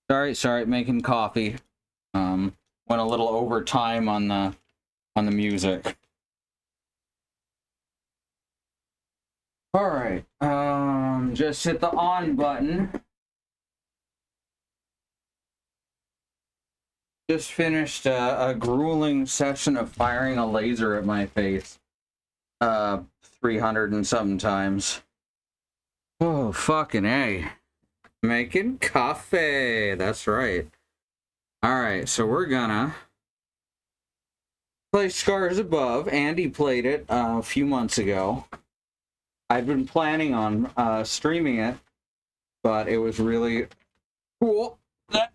Sorry, making coffee. Went a little over time on the music. All right. Just hit the on button. Just finished a grueling session of firing a laser at my face. 300 and something times. Oh, fucking A. Making coffee. That's right. Alright, so we're gonna play Scars Above. Andy played it a few months ago. I've been planning on streaming it, but it was really cool that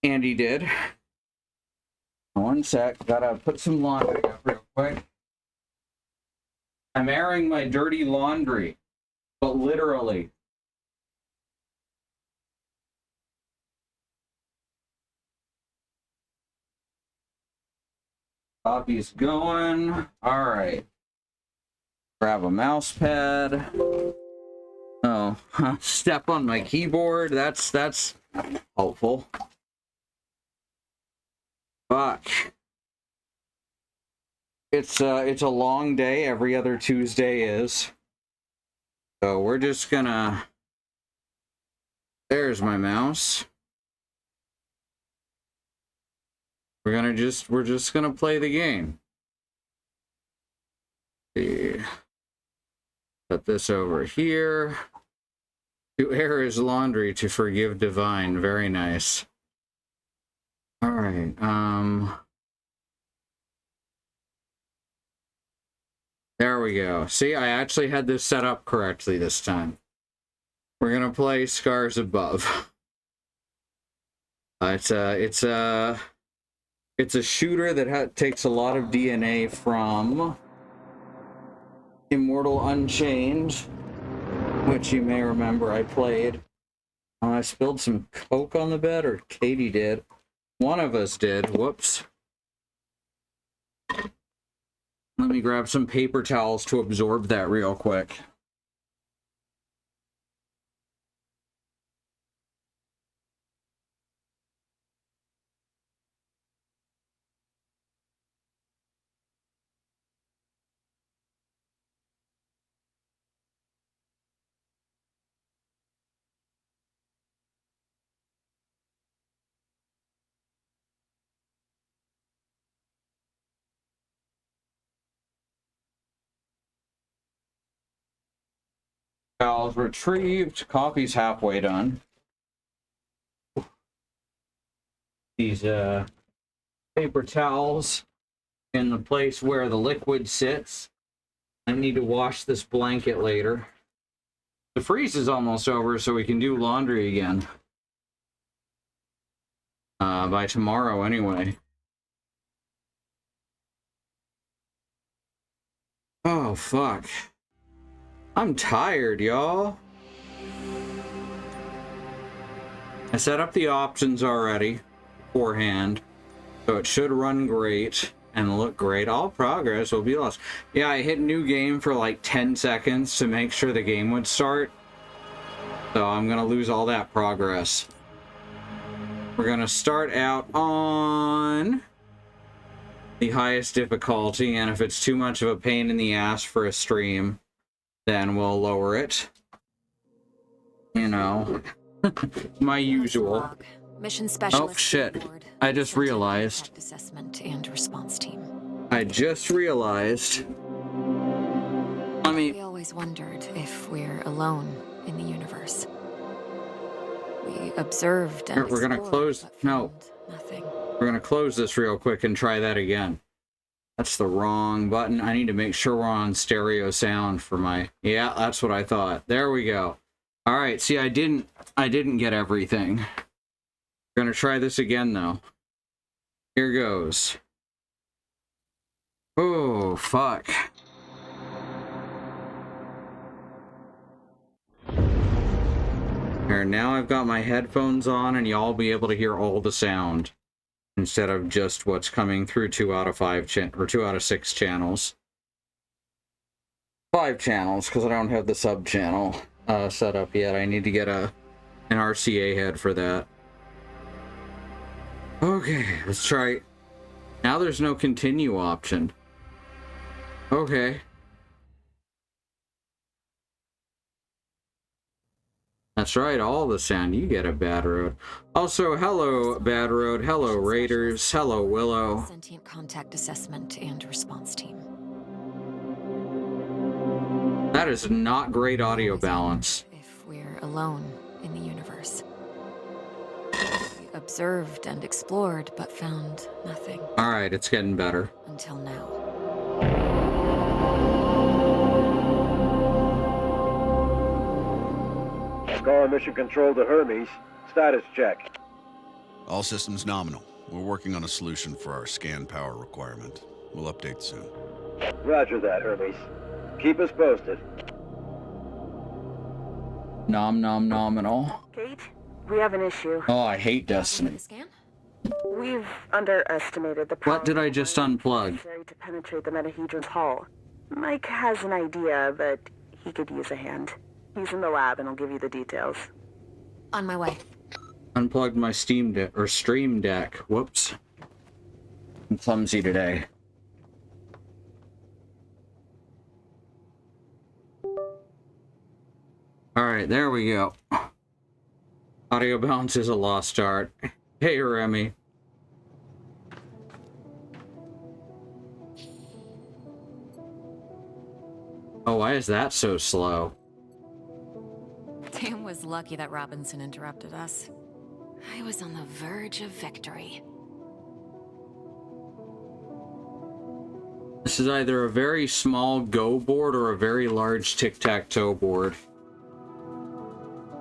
Andy did. One sec, gotta put some laundry up real quick. I'm airing my dirty laundry, but literally. Coffee's going. All right. Grab a mouse pad. Oh, step on my keyboard. That's helpful. Fuck. It's a long day. Every other Tuesday is. So we're just gonna. There's my mouse. We're just gonna play the game. See. Put this over here. To air his laundry, to forgive divine. Very nice. All right. There we go. See, I actually had this set up correctly this time. We're gonna play Scars Above. It's a shooter that takes a lot of DNA from Immortal Unchained, which you may remember I played. I spilled some Coke on the bed, or Katie did. One of us did. Whoops. Let me grab some paper towels to absorb that real quick. Towels retrieved. Coffee's halfway done. These paper towels in the place where the liquid sits. I need to wash this blanket later. The freeze is almost over, so we can do laundry again. By tomorrow, anyway. Oh, fuck. I'm tired, y'all. I set up the options already beforehand, so it should run great and look great. All progress will be lost. Yeah, I hit new game for like 10 seconds to make sure the game would start, so I'm gonna lose all that progress. We're gonna start out on the highest difficulty, and if it's too much of a pain in the ass for a stream, then we'll lower it. You know, my usual. Mission specialist. Oh shit! I just realized. Assessment and response team. I just realized. We always wondered if we're alone in the universe. We observed and we're gonna close. No. Nothing. We're gonna close this real quick and try that again. That's the wrong button. I need to make sure we're on stereo sound for my... Yeah, that's what I thought. There we go. All right, see, I didn't get everything. We're gonna try this again, though. Here goes. Oh, fuck. Here, now I've got my headphones on, and y'all be able to hear all the sound, instead of just what's coming through 2 out of 6 channels. 5 channels, because I don't have the sub channel set up yet. I need to get an RCA head for that. Okay, let's try. Now there's no continue option. Okay. That's right, all the sound. You get a Bad Road. Also, hello, Bad Road. Hello, Raiders. Hello, Willow. Sentient contact assessment and response team. That is not great audio balance. If we're alone in the universe. We observed and explored, but found nothing. Alright, it's getting better. Until now. Calling Mission Control to Hermes. Status check. All systems nominal. We're working on a solution for our scan power requirement. We'll update soon. Roger that, Hermes. Keep us posted. Nominal. Kate, we have an issue. Oh, I hate Destiny. Scan? We've underestimated the power What did I just unplug? necessary to penetrate the metahedron's hull. Mike has an idea, but he could use a hand. He's in the lab and I'll give you the details. On my way. Unplugged my Steam Deck or Stream Deck. Whoops. I'm clumsy today. Alright, there we go. Audio balance is a lost art. Hey, Remy. Oh, why is that so slow? Tam was lucky that Robinson interrupted us. I was on the verge of victory. This is either a very small Go board or a very large tic-tac-toe board.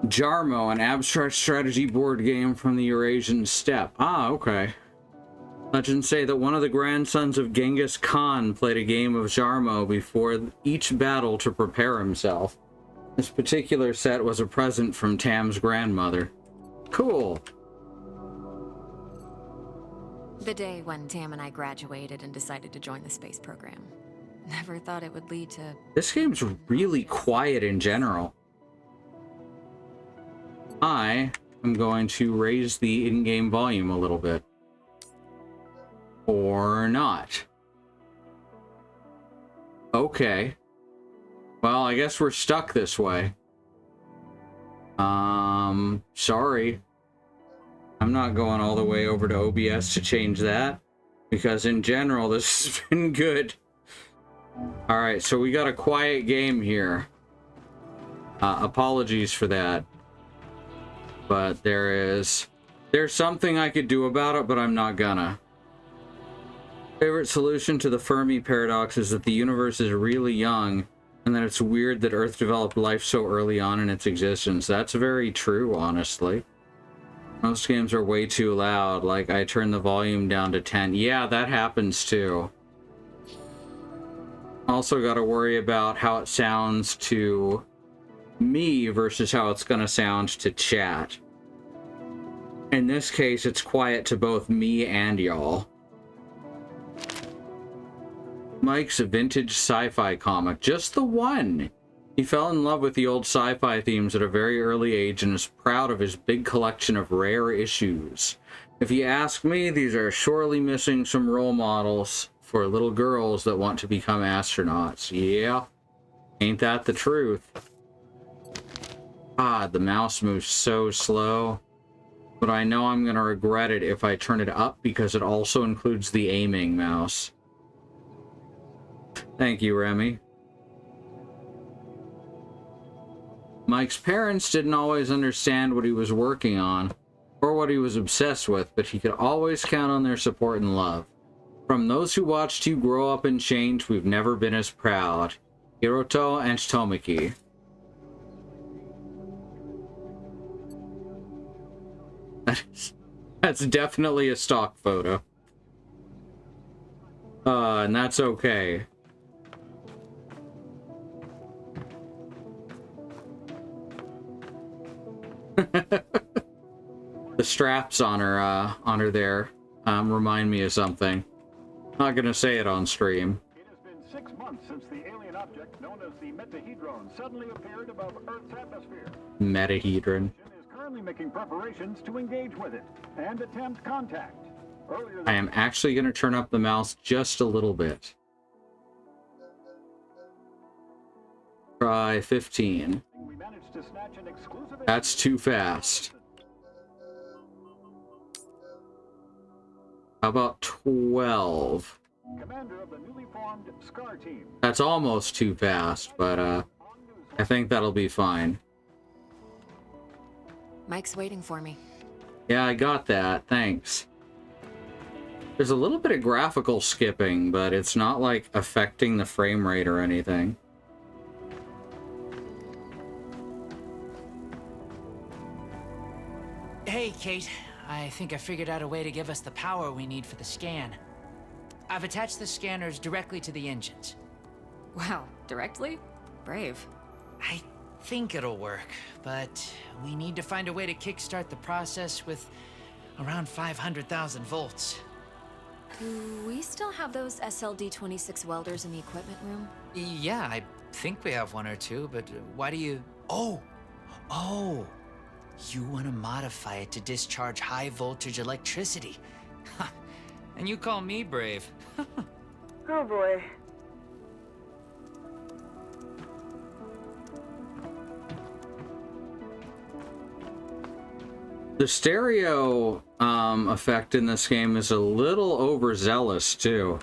Jarmo, an abstract strategy board game from the Eurasian steppe. Ah, okay. Legends say that one of the grandsons of Genghis Khan played a game of Jarmo before each battle to prepare himself. This particular set was a present from Tam's grandmother. Cool. The day when Tam and I graduated and decided to join the space program. Never thought it would lead to... This game's really quiet in general. I am going to raise the in-game volume a little bit. Or not. Okay. Well, I guess we're stuck this way. Sorry. I'm not going all the way over to OBS to change that, because in general, this has been good. Alright, so we got a quiet game here. Apologies for that. But there's something I could do about it, but I'm not gonna. Favorite solution to the Fermi paradox is that the universe is really young, and that it's weird that Earth developed life so early on in its existence. That's very true, honestly. Most games are way too loud, like I turn the volume down to 10. Yeah, that happens too. Also gotta worry about how it sounds to me versus how it's gonna sound to chat. In this case, it's quiet to both me and y'all. Mike's a vintage sci-fi comic. Just the one! He fell in love with the old sci-fi themes at a very early age and is proud of his big collection of rare issues. If you ask me, these are surely missing some role models for little girls that want to become astronauts. Yeah, ain't that the truth? God, the mouse moves so slow. But I know I'm gonna regret it if I turn it up because it also includes the aiming mouse. Thank you, Remy. Mike's parents didn't always understand what he was working on, or what he was obsessed with, but he could always count on their support and love. From those who watched you grow up and change, we've never been as proud. Hiroto and Tomiki. That's definitely a stock photo. And that's okay. The straps on her there remind me of something. Not gonna say it on stream. It has been 6 months since the alien object known as the metahedron suddenly appeared above Earth's atmosphere. Metahedron. It is currently making preparations to engage with it and attempt contact. Earlier I am actually going to turn up the mouse just a little bit. Try 15. we managed to snatch an exclusive... That's too fast. How about 12? Commander of the newly formed SCAR team. That's almost too fast, but I think that'll be fine. Mike's waiting for me. Yeah, I got that. Thanks. There's a little bit of graphical skipping, but it's not like affecting the frame rate or anything. Hey, Kate. I think I figured out a way to give us the power we need for the scan. I've attached the scanners directly to the engines. Wow, directly? Brave. I think it'll work, but we need to find a way to kickstart the process with around 500,000 volts. Do we still have those SLD-26 welders in the equipment room? Yeah, I think we have one or two, but why do you... Oh! You want to modify it to discharge high voltage electricity. And you call me brave. Oh boy. The stereo effect in this game is a little overzealous, too.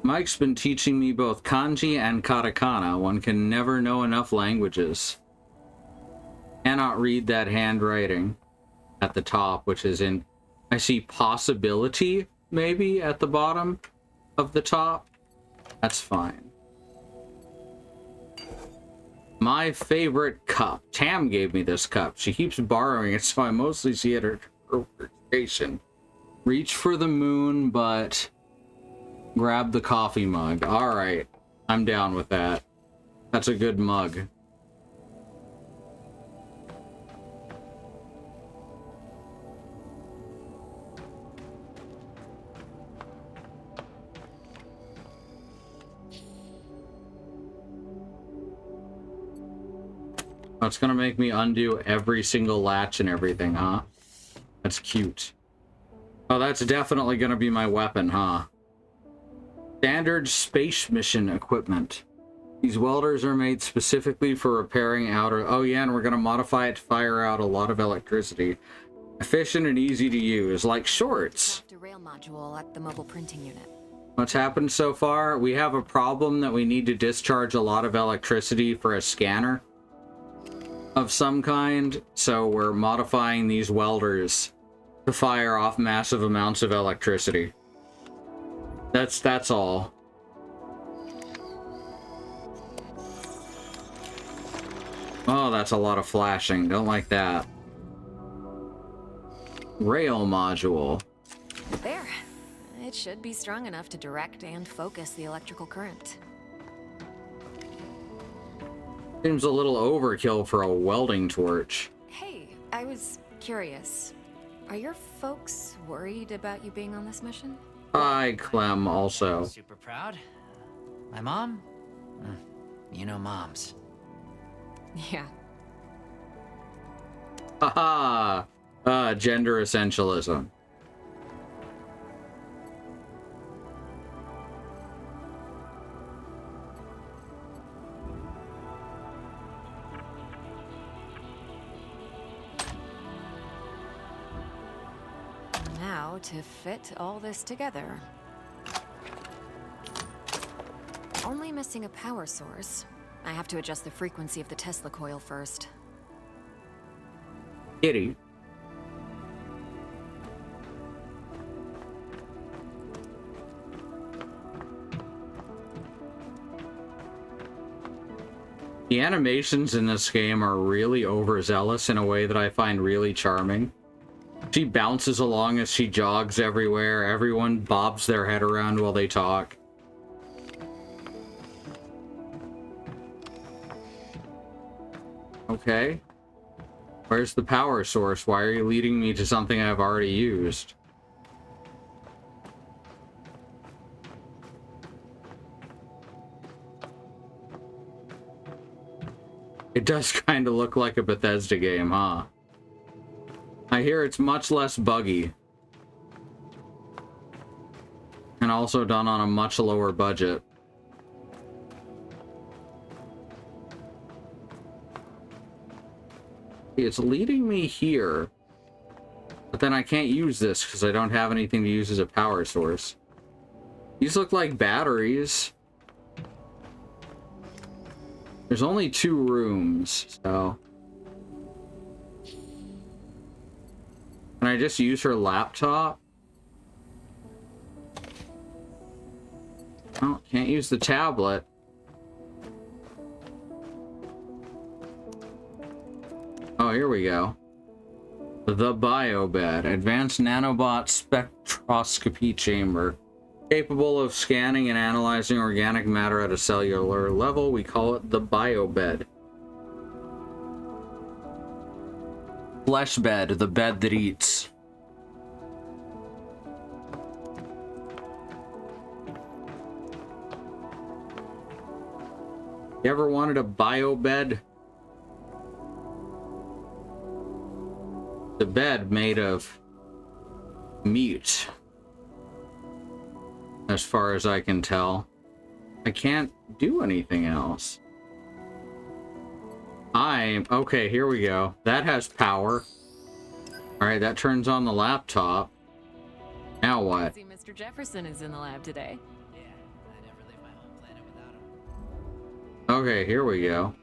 Mike's been teaching me both kanji and katakana. One can never know enough languages. Cannot read that handwriting at the top, which is in... I see possibility, maybe, at the bottom of the top. That's fine. My favorite cup. Tam gave me this cup. She keeps borrowing it, so I mostly see it at her workstation. Reach for the moon, but... grab the coffee mug. Alright. I'm down with that. That's a good mug. Oh, it's gonna make me undo every single latch and everything, huh? That's cute. Oh, that's definitely gonna be my weapon, huh? Standard space mission equipment. These welders are made specifically for repairing outer... Oh yeah, and we're gonna modify it to fire out a lot of electricity. Efficient and easy to use, like shorts. Derail module at the mobile printing unit. What's happened so far? We have a problem that we need to discharge a lot of electricity for a scanner of some kind, so we're modifying these welders to fire off massive amounts of electricity. That's all. Oh, that's a lot of flashing. Don't like that. Rail module. There. It should be strong enough to direct and focus the electrical current. Seems a little overkill for a welding torch. Hey, I was curious. Are your folks worried about you being on this mission? Hi, Clem, also. Super proud. My mom? You know moms. Yeah. Haha! Gender essentialism. Now, to fit all this together. Only missing a power source. I have to adjust the frequency of the Tesla coil first. Kitty. The animations in this game are really overzealous in a way that I find really charming. She bounces along as she jogs everywhere. Everyone bobs their head around while they talk. Okay. Where's the power source? Why are you leading me to something I've already used? It does kind of look like a Bethesda game, huh? I hear it's much less buggy. And also done on a much lower budget. It's leading me here. But then I can't use this because I don't have anything to use as a power source. These look like batteries. There's only 2 rooms, so... Can I just use her laptop? Oh, can't use the tablet. Oh, here we go. The biobed, advanced nanobot spectroscopy chamber. Capable of scanning and analyzing organic matter at a cellular level, we call it the biobed. Flesh bed, the bed that eats. You ever wanted a biobed? The bed made of meat, as far as I can tell. I can't do anything else. Okay, here we go. That has power. Alright, that turns on the laptop. Now what? See, Mr. Jefferson is in the lab today. Yeah, I never leave my home planet without him. Okay, here we go.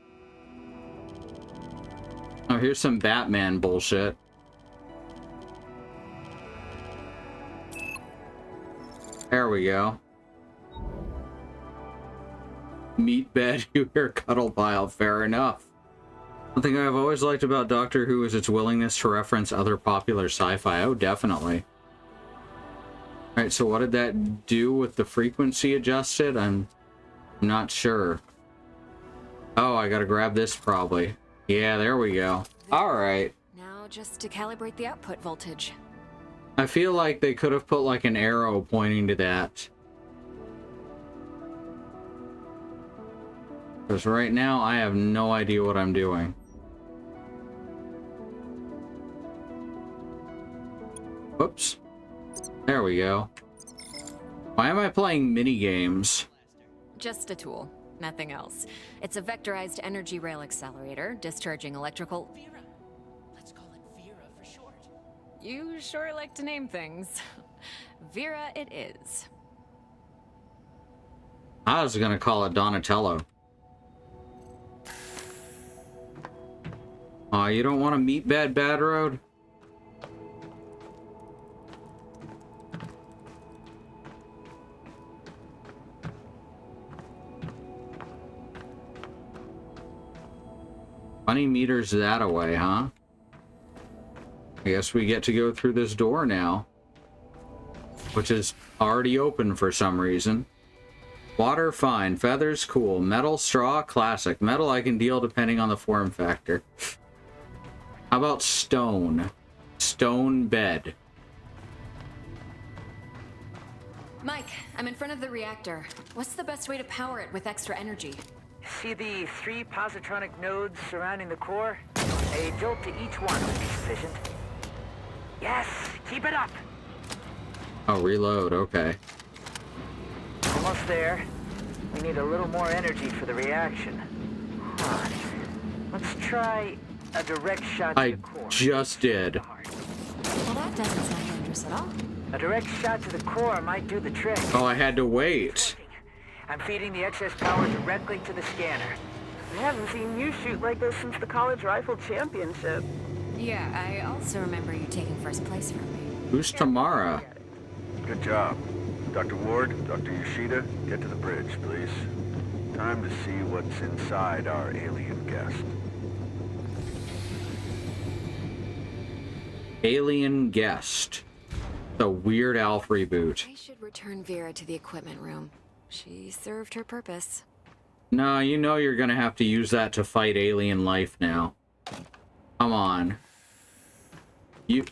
Oh, here's some Batman bullshit. There we go. Meat bed, you hear cuddle pile, fair enough. One thing I've always liked about Doctor Who is its willingness to reference other popular sci-fi. Oh, definitely. Alright, so what did that do with the frequency adjusted? I'm not sure. Oh, I gotta grab this probably. Yeah, there we go. Alright. Now just to calibrate the output voltage. I feel like they could have put like an arrow pointing to that. Because right now I have no idea what I'm doing. Whoops. There we go. Why am I playing mini games? Just a tool, nothing else. It's a vectorized energy rail accelerator, discharging electrical... Vera. Let's call it Vera for short. You sure like to name things. Vera it is. I was gonna call it Donatello. Aw, you don't want to meet Bad Road? $20 meters that away, huh? I guess we get to go through this door now. Which is already open for some reason. Water, fine. Feathers, cool. Metal, straw, classic. Metal I can deal depending on the form factor. How about stone? Stone bed. Mike, I'm in front of the reactor. What's the best way to power it with extra energy? See the 3 positronic nodes surrounding the core? A jolt to each one would be sufficient. Yes, keep it up. Oh, reload, okay. Almost there. We need a little more energy for the reaction. Huh. Let's try a direct shot to I the core. just did. Well, that doesn't sound dangerous at all. A direct shot to the core might do the trick. Oh, I had to wait. I'm feeding the excess power directly to the scanner. I haven't seen you shoot like this since the college rifle championship. Yeah, I also remember you taking first place from me. Who's Tamara? Good job. Dr. Ward, Dr. Yoshida, get to the bridge, please. Time to see what's inside our alien guest. Alien Guest. The Weird Alf reboot. I should return Vera to the equipment room. She served her purpose. No, you know you're gonna have to use that to fight alien life now. Come on. You...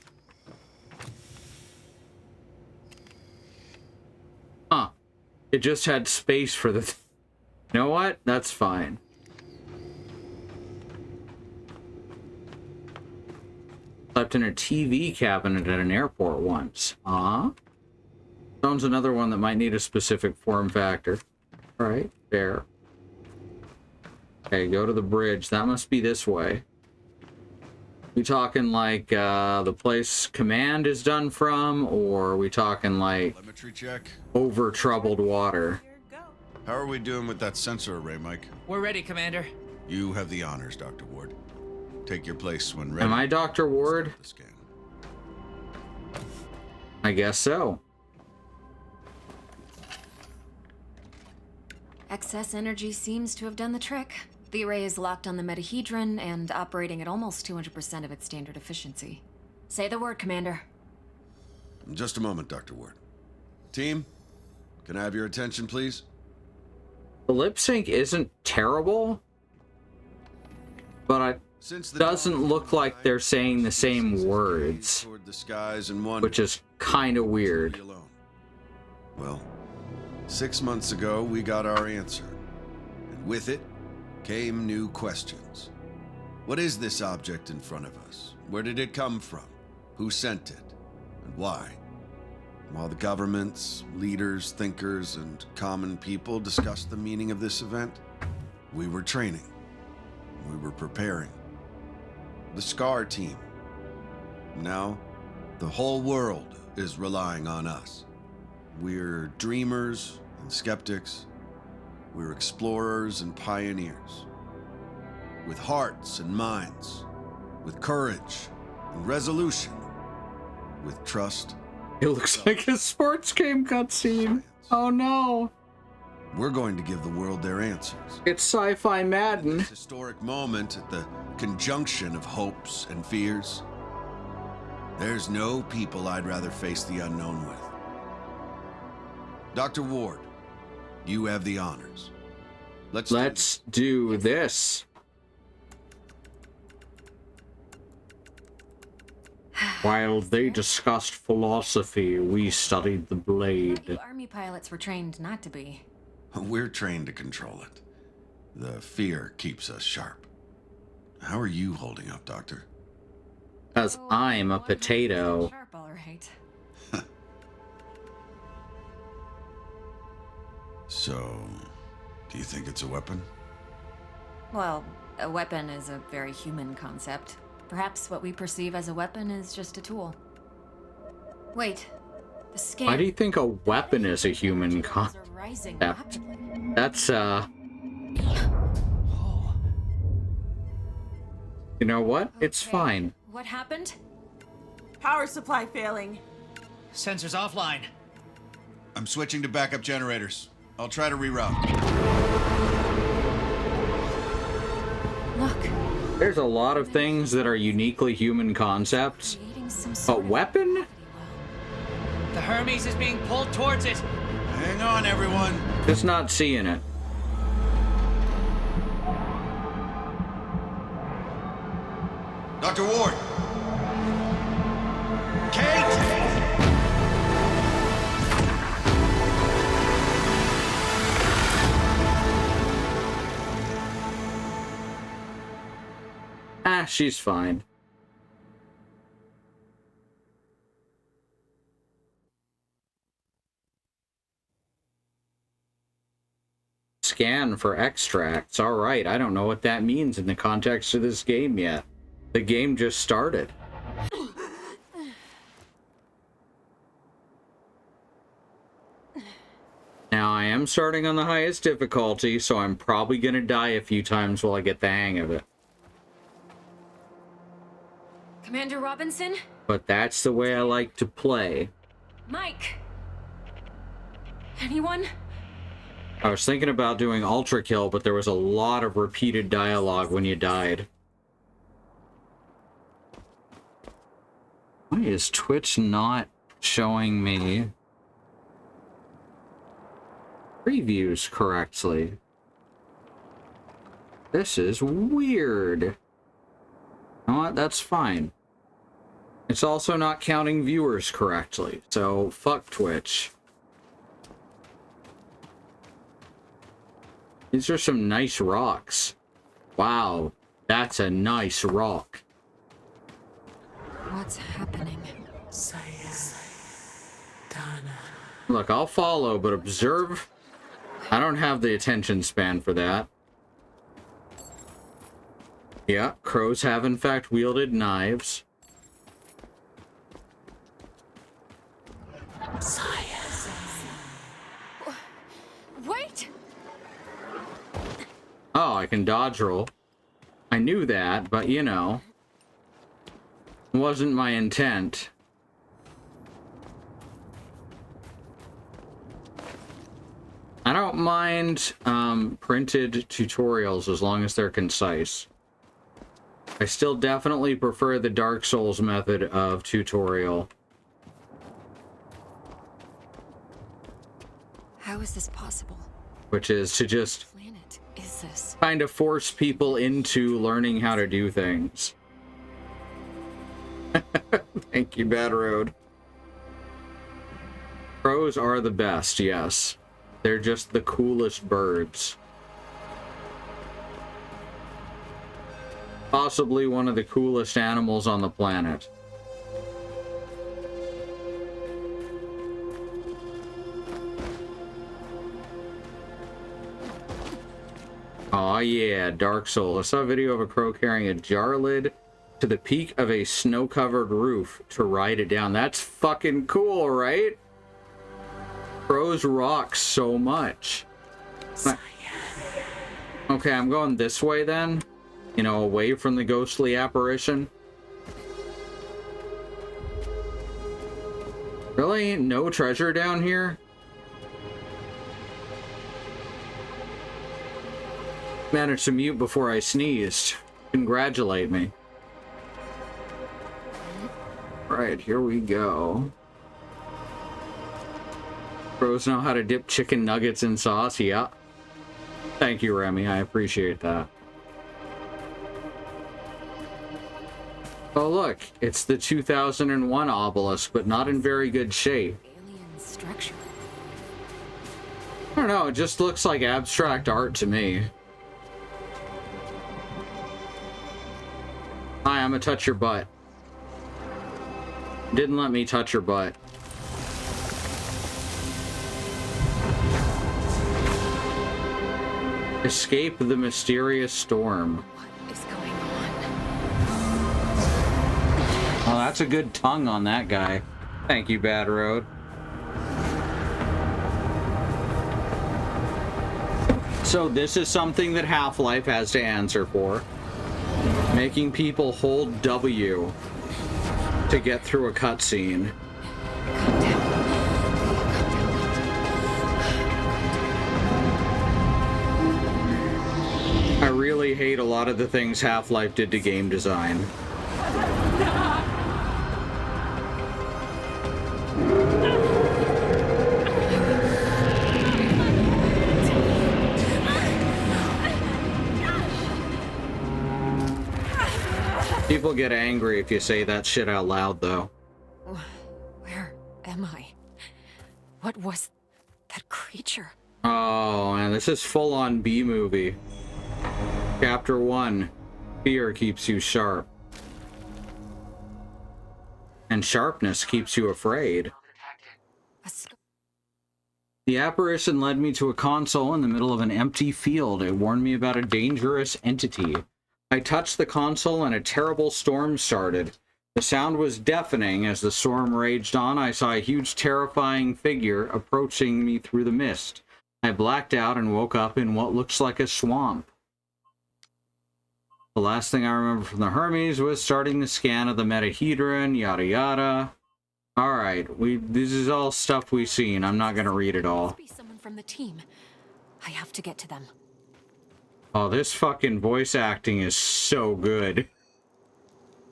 Huh. It just had space for the... You know what? That's fine. Slept in a TV cabinet at an airport once. Stone's another one that might need a specific form factor. All right, fair. Okay, go to the bridge. That must be this way. We talking like the place command is done from, or are we talking like Telemetry check. over troubled water? How are we doing with that sensor array, Mike? We're ready, Commander. You have the honors, Dr. Ward. Take your place when ready. Am I Dr. Ward? The scan. I guess so. Excess energy seems to have done the trick. The array is locked on the metahedron and operating at almost 200% of its standard efficiency. Say the word, Commander. Just a moment, Dr. Ward. Team, can I have your attention, please? The lip sync isn't terrible, but it doesn't look like they're saying the same words, Toward the skies and one which is kind of weird. alone. Well, 6 months ago, we got our answer. And with it came new questions. What is this object in front of us? Where did it come from? Who sent it? And why? While the governments, leaders, thinkers, and common people discussed the meaning of this event, we were training. We were preparing. The SCAR team. Now, the whole world is relying on us. We're dreamers and skeptics. We're explorers and pioneers. With hearts and minds. With courage and resolution. With trust. It looks like a sports game cutscene. Oh no. We're going to give the world their answers. It's sci-fi Madden. This historic moment at the conjunction of hopes and fears. There's no people I'd rather face the unknown with. Dr. Ward, you have the honors. Let's do this. While they discussed philosophy, we studied the You blade. Army pilots were trained not to be. We're trained to control it. The fear keeps us sharp. How are you holding up, Doctor? Because I'm a potato. Sharp, all right. So, do you think it's a weapon? Well, a weapon is a very human concept. Perhaps what we perceive as a weapon is just a tool. Wait, the scan. Why do you think a weapon is a human are concept? rising rapidly. That's, you know what? It's Okay, fine. What happened? Power supply failing. Sensors offline. I'm switching to backup generators. I'll try to reroute. Look. There's a lot of things that are uniquely human concepts. Creating some A sort of weapon? gravity well. The Hermes is being pulled towards it. Hang on, everyone. Just not seeing it. Dr. Ward! Kate! Ah, she's fine. Scan for extracts. All right, I don't know what that means in the context of this game yet. The game just started. Now, I am starting on the highest difficulty, so I'm probably going to die a few times while I get the hang of it. Commander Robinson? But that's the way I like to play. Mike? Anyone? I was thinking about doing Ultra Kill, but there was a lot of repeated dialogue when you died. Why is Twitch not showing me previews correctly? This is weird. You know what? That's fine. It's also not counting viewers correctly, so fuck Twitch. These are some nice rocks. Wow, that's a nice rock. What's happening? Look, I'll follow, but observe. I don't have the attention span for that. Yeah, crows have in fact wielded knives. Wait! Oh, I can dodge roll. I knew that, but you know, wasn't my intent. I don't mind printed tutorials as long as they're concise. I still definitely prefer the Dark Souls method of tutorial. How is this possible? Which is to just What planet is this? kind of force people into learning how to do things. Thank you, Bad Road. Crows are the best, yes. They're just the coolest birds. Possibly one of the coolest animals on the planet. Aw, yeah, Dark Souls. I saw a video of a crow carrying a jar lid to the peak of a snow-covered roof to ride it down. That's fucking cool, right? Crows rock so much. Okay, I'm going this way then. You know, away from the ghostly apparition. Really? No treasure down here? Managed to mute before I sneezed. Congratulate me. Right, here we go. Crows know how to dip chicken nuggets in sauce, yeah. Thank you, Remy, I appreciate that. Oh look, it's the 2001 obelisk, but not in very good shape. Alien structure. I don't know, it just looks like abstract art to me. Hi, I'm gonna touch your butt. Didn't let me touch your butt. Escape the mysterious storm. What is going on? Oh, that's a good tongue on that guy. Thank you, Bad Road. So this is something that Half-Life has to answer for. Making people hold W to get through a cutscene. I really hate a lot of the things Half-Life did to game design. People get angry if you say that shit out loud, though. Where am I? What was that creature? Oh, man, this is full-on B-movie. Chapter 1. Fear keeps you sharp. And sharpness keeps you afraid. The apparition led me to a console in the middle of an empty field. It warned me about a dangerous entity. I touched the console and a terrible storm started. The sound was deafening. As the storm raged on, I saw a huge, terrifying figure approaching me through the mist. I blacked out and woke up in what looks like a swamp. The last thing I remember from the Hermes was starting the scan of the metahedron, yada yada. Alright, this is all stuff we've seen. I'm not gonna read it all. Must be someone from the team. I have to get to them. Oh, this fucking voice acting is so good.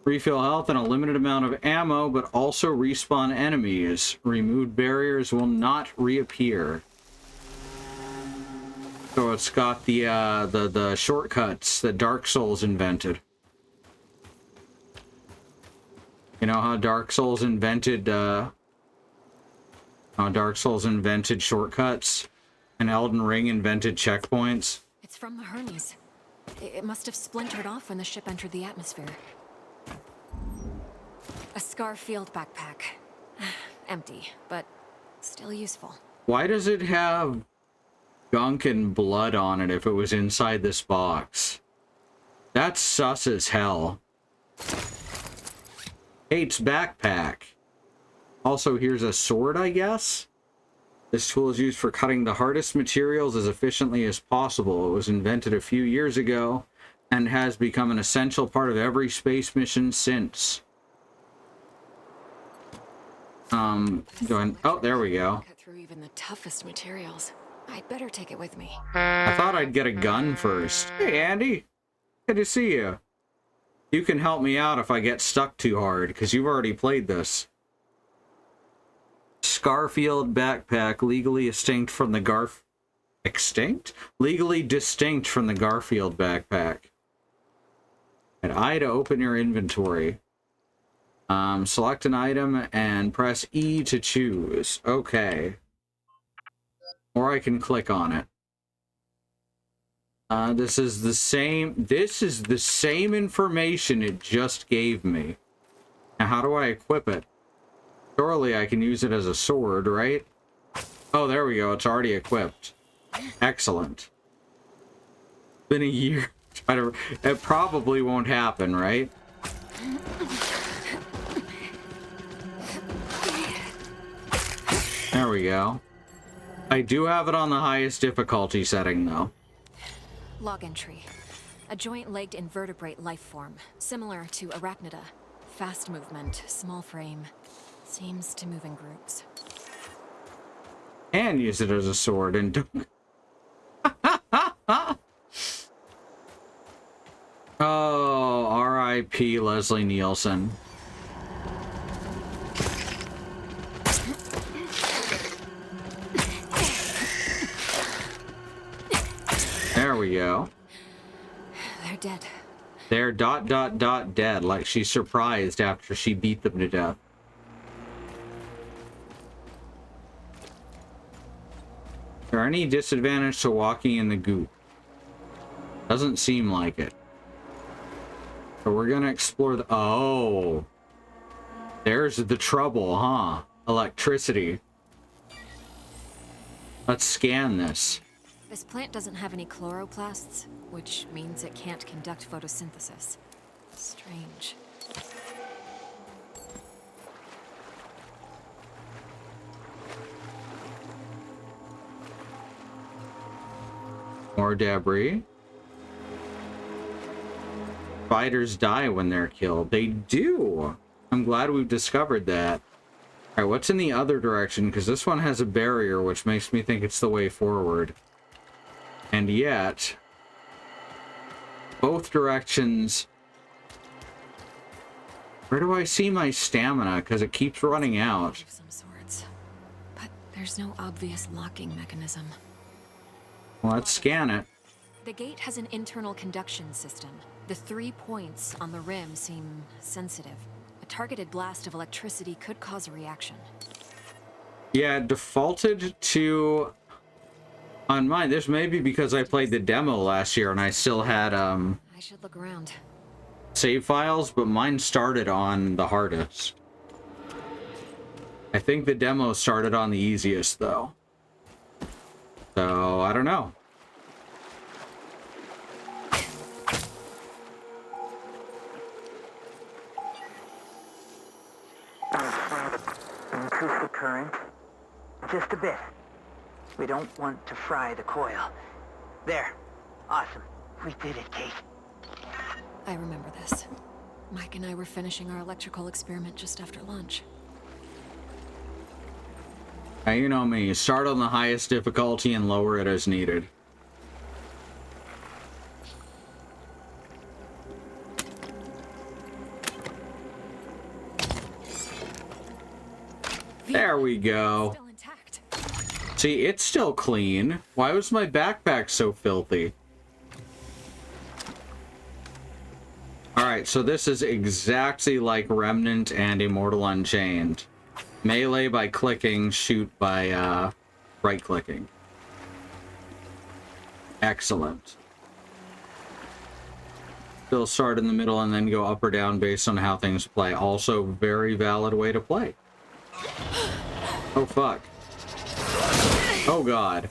Refill health and a limited amount of ammo, but also respawn enemies. Removed barriers will not reappear. So it's got the shortcuts that Dark Souls invented. You know how Dark Souls invented shortcuts, and Elden Ring invented checkpoints? It's from the Hermes. It must have splintered off when the ship entered the atmosphere. A Scarfield backpack. Empty, but still useful. Why does it have gunk and blood on it if it was inside this box? That's sus as hell. Kate's backpack. Also, here's a sword, I guess? This tool is used for cutting the hardest materials as efficiently as possible. It was invented a few years ago and has become an essential part of every space mission since. Oh, there we go. Cut through even the toughest materials. I'd better take it with me. I thought I'd get a gun first. Hey, Andy. Good to see you. You can help me out if I get stuck too hard, because you've already played this. Scarfield backpack, legally distinct from the Legally distinct from the Garfield backpack. And I to open your inventory. Select an item and press E to choose. Okay. Or I can click on it. This is the same information it just gave me. Now, how do I equip it? Surely I can use it as a sword, right? Oh, there we go. It's already equipped. Excellent. Been a year. It probably won't happen, right? There we go. I do have it on the highest difficulty setting, though. Log entry. A joint-legged invertebrate life form, similar to arachnida. Fast movement, small frame. Seems to move in groups. And use it as a sword and don't... Oh, R.I.P. Leslie Nielsen. There we go. They're dead. They're ... dead, like she's surprised after she beat them to death. Is there any disadvantage to walking in the goop? Doesn't seem like it. So we're gonna explore the... Oh! There's the trouble, huh? Electricity. Let's scan this. This plant doesn't have any chloroplasts, which means it can't conduct photosynthesis. Strange. More debris. Spiders die when they're killed. They do! I'm glad we've discovered that. Alright, what's in the other direction? Because this one has a barrier, which makes me think it's the way forward. And yet, both directions... Where do I see my stamina? Because it keeps running out. Of some sorts. But there's no obvious locking mechanism. Well, let's scan it. The gate has an internal conduction system. The 3 points on the rim seem sensitive. A targeted blast of electricity could cause a reaction. Yeah, it defaulted to... On mine, this may be because I played the demo last year and I still had, I should look around. save files, but mine started on the hardest. I think the demo started on the easiest, though. So, I don't know. Increase the current. Just a bit. We don't want to fry the coil. There. Awesome. We did it, Kate. I remember this. Mike and I were finishing our electrical experiment just after lunch. Now, you know me. Start on the highest difficulty and lower it as needed. There we go. Still intact. See, it's still clean. Why was my backpack so filthy? Alright, so this is exactly like Remnant and Immortal Unchained. Melee by clicking, shoot by right-clicking. Excellent. They'll start in the middle and then go up or down based on how things play. Also, very valid way to play. Oh, fuck. Oh, God.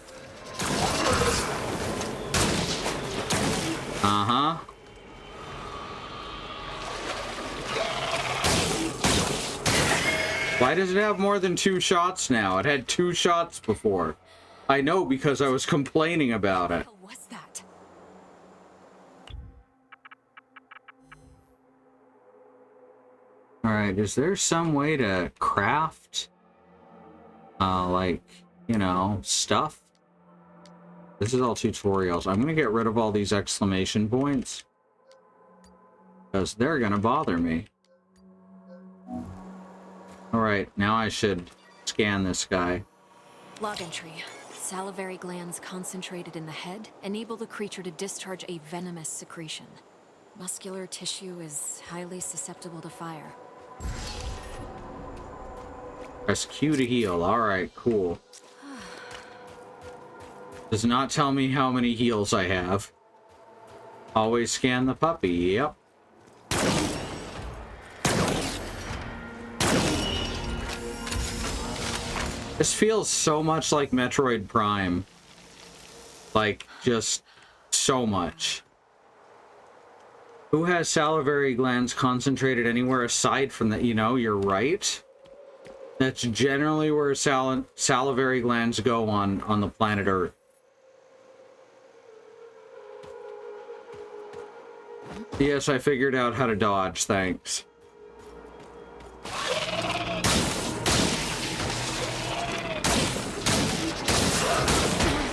Uh-huh. Why does it have more than 2 shots now? It had 2 shots before. I know because I was complaining about it. What was that? Alright, is there some way to craft, like, you know, stuff? This is all tutorials. I'm gonna get rid of all these exclamation points, because they're gonna bother me. Alright, now I should scan this guy. Log entry. Salivary glands concentrated in the head enable the creature to discharge a venomous secretion. Muscular tissue is highly susceptible to fire. Press Q to heal. Alright, cool. Does not tell me how many heals I have. Always scan the puppy. Yep. This feels so much like Metroid Prime. Like, just so much. Who has salivary glands concentrated anywhere aside from that? You know, you're right. That's generally where salivary glands go on the planet Earth. Yes, I figured out how to dodge, thanks.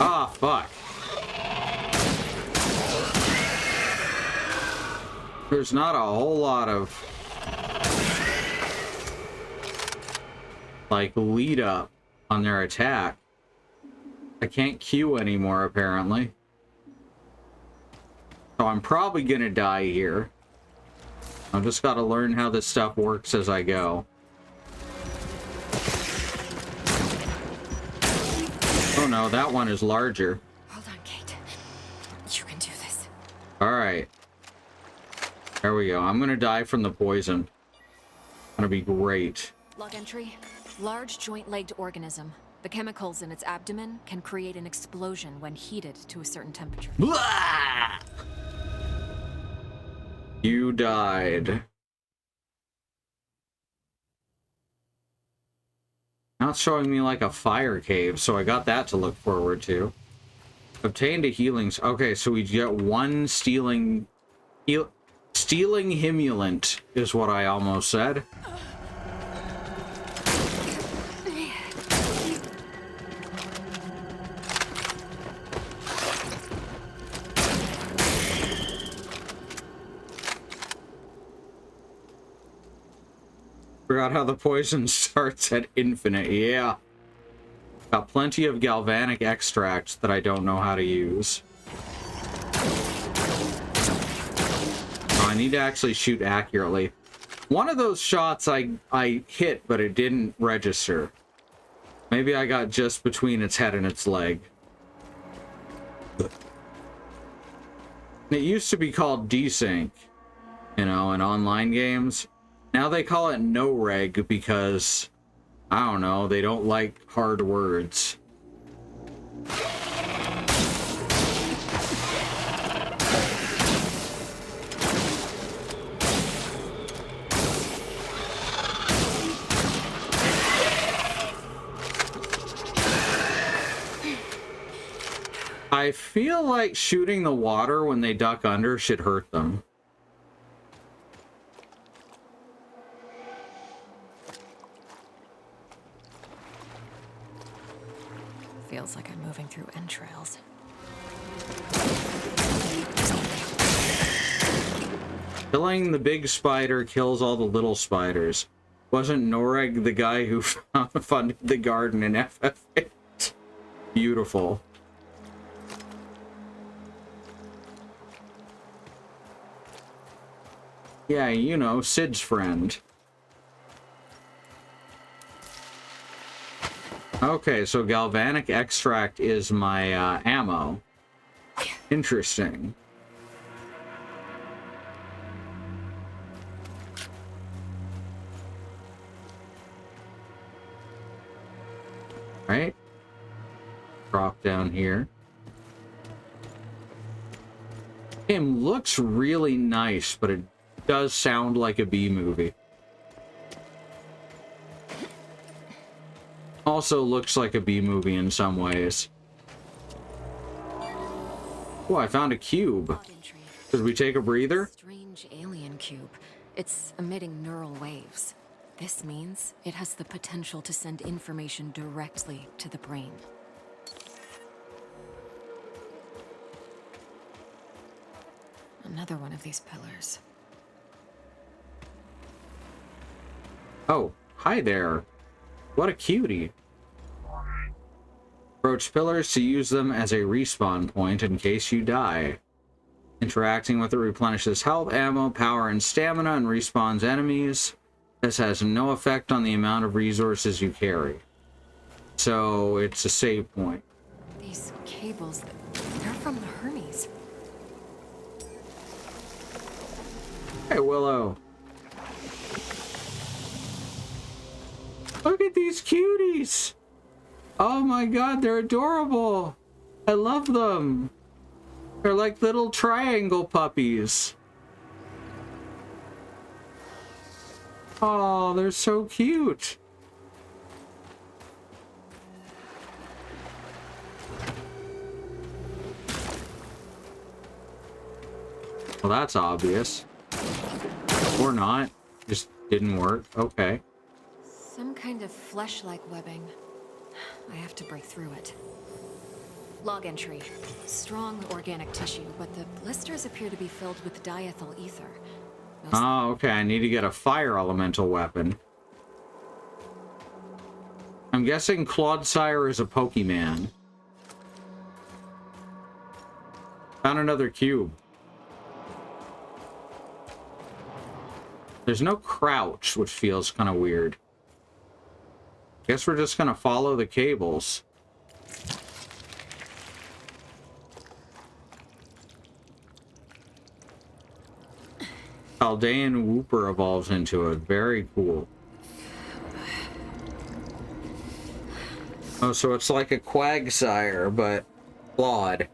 Ah, fuck. There's not a whole lot of, like, lead up on their attack. I can't Q anymore, apparently. So I'm probably gonna die here. I've just got to learn how this stuff works as I go. Oh no, that one is larger. Hold on, Kate. You can do this. Alright. There we go. I'm gonna die from the poison. Gonna be great. Log entry. Large joint-legged organism. The chemicals in its abdomen can create an explosion when heated to a certain temperature. Blah! You died. Not showing me like a fire cave, so I got that to look forward to. Obtained a healing. Okay, so we get one stealing himulant is what I almost said. Forgot how the poison starts at infinite. Yeah. Got plenty of galvanic extracts that I don't know how to use. Oh, I need to actually shoot accurately. One of those shots I hit, but it didn't register. Maybe I got just between its head and its leg. It used to be called desync, you know, in online games. Now they call it no-reg because, I don't know, they don't like hard words. I feel like shooting the water when they duck under should hurt them. Feels like I'm moving through entrails. Killing the big spider kills all the little spiders. Wasn't Noreg the guy who funded the garden in FF8? Beautiful. Yeah, you know, Sid's friend. Okay, so galvanic extract is my ammo. Interesting. right? Drop down here. Game looks really nice, but it does sound like a B movie. Also looks like a B movie in some ways. Oh, I found a cube. Did we take a breather? Strange alien cube. It's emitting neural waves. This means it has the potential to send information directly to the brain. Another one of these pillars. Oh, hi there. What a cutie. Approach pillars to use them as a respawn point in case you die. Interacting with it replenishes health, ammo, power, and stamina and respawns enemies. This has no effect on the amount of resources you carry. So it's a save point. These cables, they're from the Hermes. Hey, Willow. Look at these cuties. Oh my god, they're adorable. I love them. They're like little triangle puppies. Oh, they're so cute. Well, that's obvious. Or not. Just didn't work. Okay. Some kind of flesh-like webbing. I have to break through it. Log entry. Strong organic tissue, but the blisters appear to be filled with diethyl ether. Oh, okay. I need to get a fire elemental weapon. I'm guessing Claude-Sire is a Pokemon. Found another cube. There's no crouch, which feels kind of weird. Guess we're just gonna follow the cables. Chaldean Whooper evolves into it. Very cool. Oh, so it's like a Quagsire, but Claude.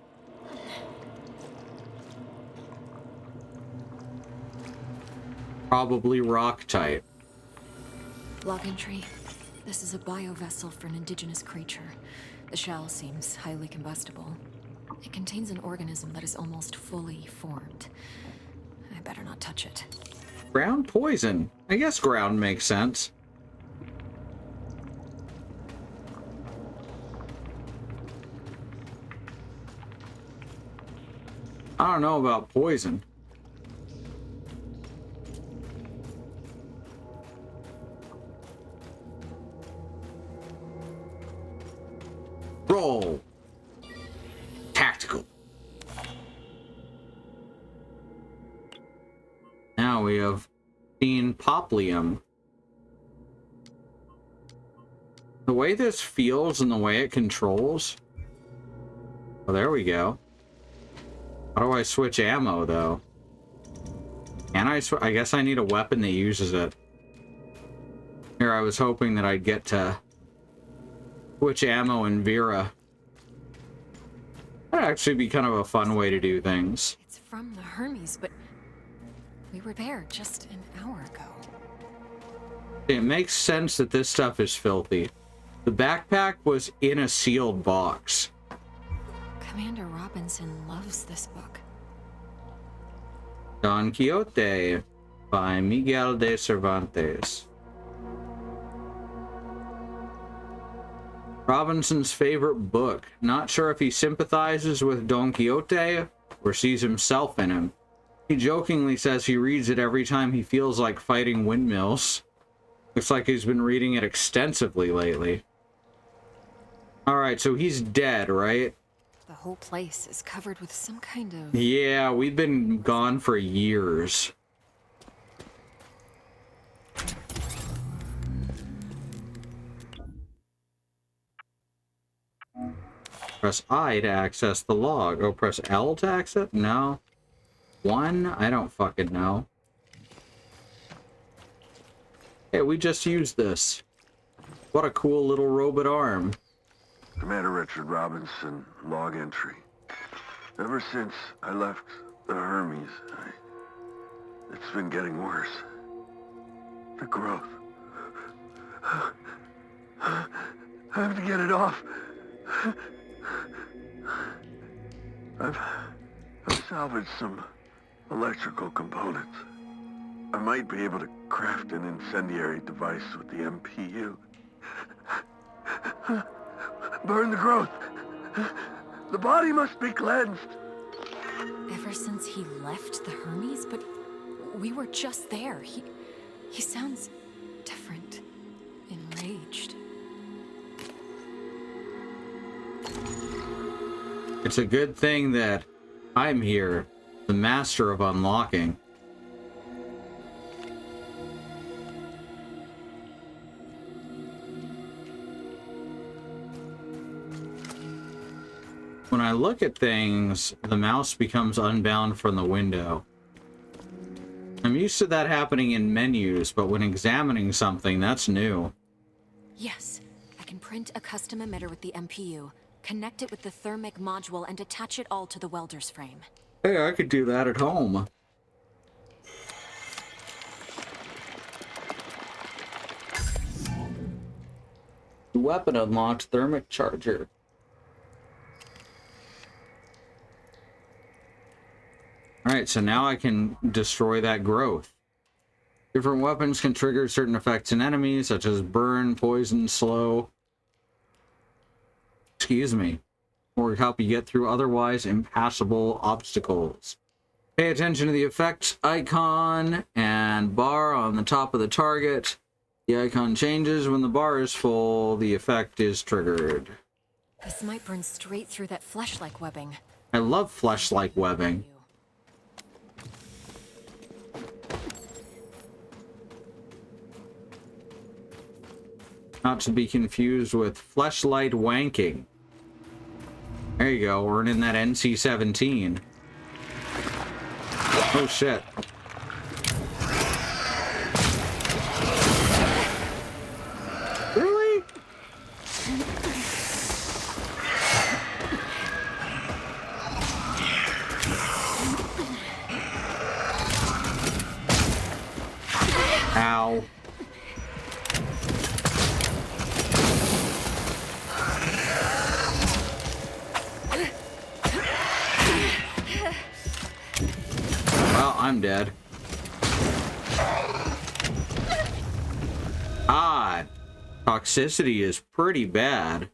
Probably rock type. Log entry. This is a biovessel for an indigenous creature. The shell seems highly combustible. It contains an organism that is almost fully formed. I better not touch it. Ground poison. I guess ground makes sense. I don't know about poison. Roll. Tactical. Now we have seen Poplium. The way this feels and the way it controls. Oh, there we go. How do I switch ammo, though? Can I I guess I need a weapon that uses it. Here, I was hoping that I'd get to switch ammo in Vera. That'd actually be kind of a fun way to do things. It's from the Hermes, but we were there just an hour ago. It makes sense that this stuff is filthy. The backpack was in a sealed box. Commander Robinson loves this book. Don Quixote by Miguel de Cervantes. Robinson's favorite book. Not sure if he sympathizes with Don Quixote or sees himself in him. He jokingly says he reads it every time he feels like fighting windmills. Looks like he's been reading it extensively lately. Alright, so he's dead, right? The whole place is covered with some kind of... Yeah, we've been gone for years. Press I to access the log. Oh, press L to access? No. 1? I don't fucking know. Hey, we just used this. What a cool little robot arm. Commander Richard Robinson, log entry. Ever since I left the Hermes, it's been getting worse. The growth. I have to get it off. I've salvaged some electrical components. I might be able to craft an incendiary device with the MPU. Burn the growth. The body must be cleansed. Ever since he left the Hermes, but we were just there. He sounds different, enraged. It's a good thing that I'm here, the master of unlocking. When I look at things, the mouse becomes unbound from the window. I'm used to that happening in menus, but when examining something, that's new. Yes, I can print a custom emitter with the MPU, connect it with the thermic module, and attach it all to the welder's frame. Hey, I could do that at home. Weapon unlocked, thermic charger. Alright, so now I can destroy that growth. Different weapons can trigger certain effects in enemies, such as burn, poison, slow. Excuse me. Or help you get through otherwise impassable obstacles. Pay attention to the effects icon and bar on the top of the target. The icon changes when the bar is full. The effect is triggered. This might burn straight through that flesh-like webbing. I love flesh-like webbing. Not to be confused with fleshlight wanking. There you go, we're in that NC-17. Oh shit. Really? Ow. Well, I'm dead. Ah, toxicity is pretty bad.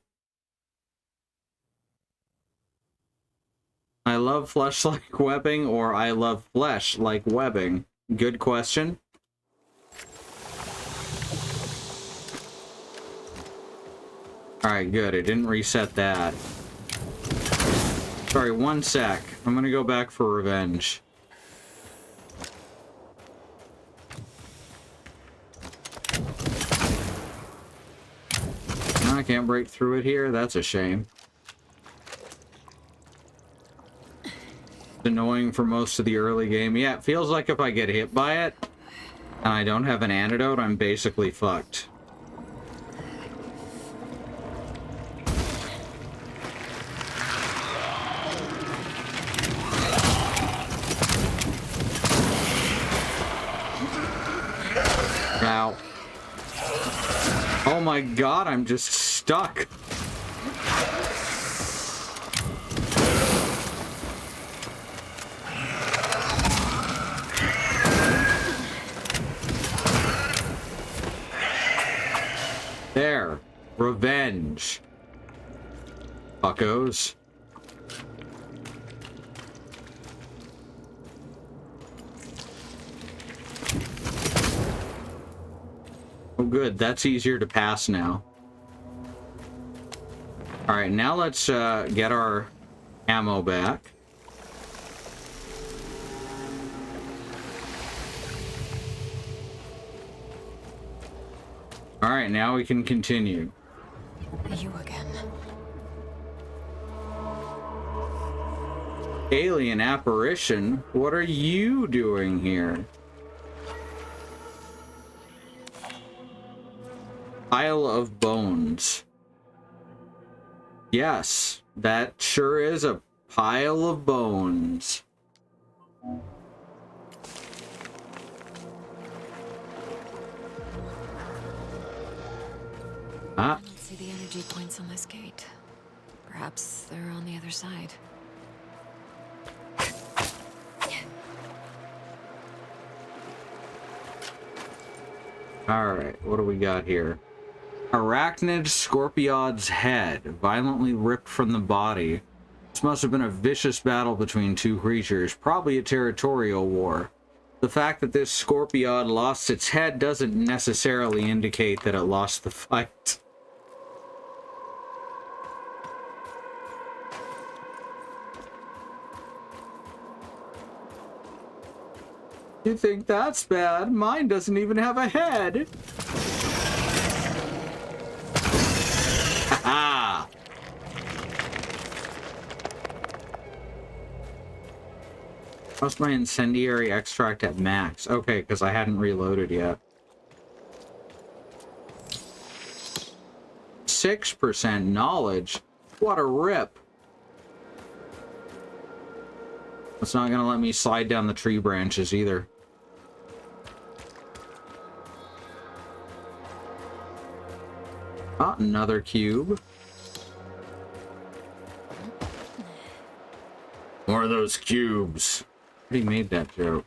I love flesh-like webbing, or I love flesh like webbing. Good question. Alright, good. I didn't reset that. Sorry, one sec. I'm gonna go back for revenge. I can't break through it here. That's a shame. It's annoying for most of the early game. Yeah, it feels like if I get hit by it and I don't have an antidote, I'm basically fucked. Ow. Oh my god, I'm just stuck. There. Revenge. Fuckos. Oh good, that's easier to pass now. Alright, now let's get our ammo back. Alright, now we can continue. You again. Alien apparition? What are you doing here? Pile of bones. Yes, that sure is a pile of bones. I don't see the energy points on this gate. Perhaps they're on the other side. Alright, what do we got here? Arachnid Scorpiod's head, violently ripped from the body. This must have been a vicious battle between two creatures, probably a territorial war. The fact that this Scorpiod lost its head doesn't necessarily indicate that it lost the fight. You think that's bad? Mine doesn't even have a head. Ha! How's my incendiary extract at max? Okay, because I hadn't reloaded yet. 6% knowledge? What a rip. It's not gonna let me slide down the tree branches either. Oh, another cube. More of those cubes. Already made that joke.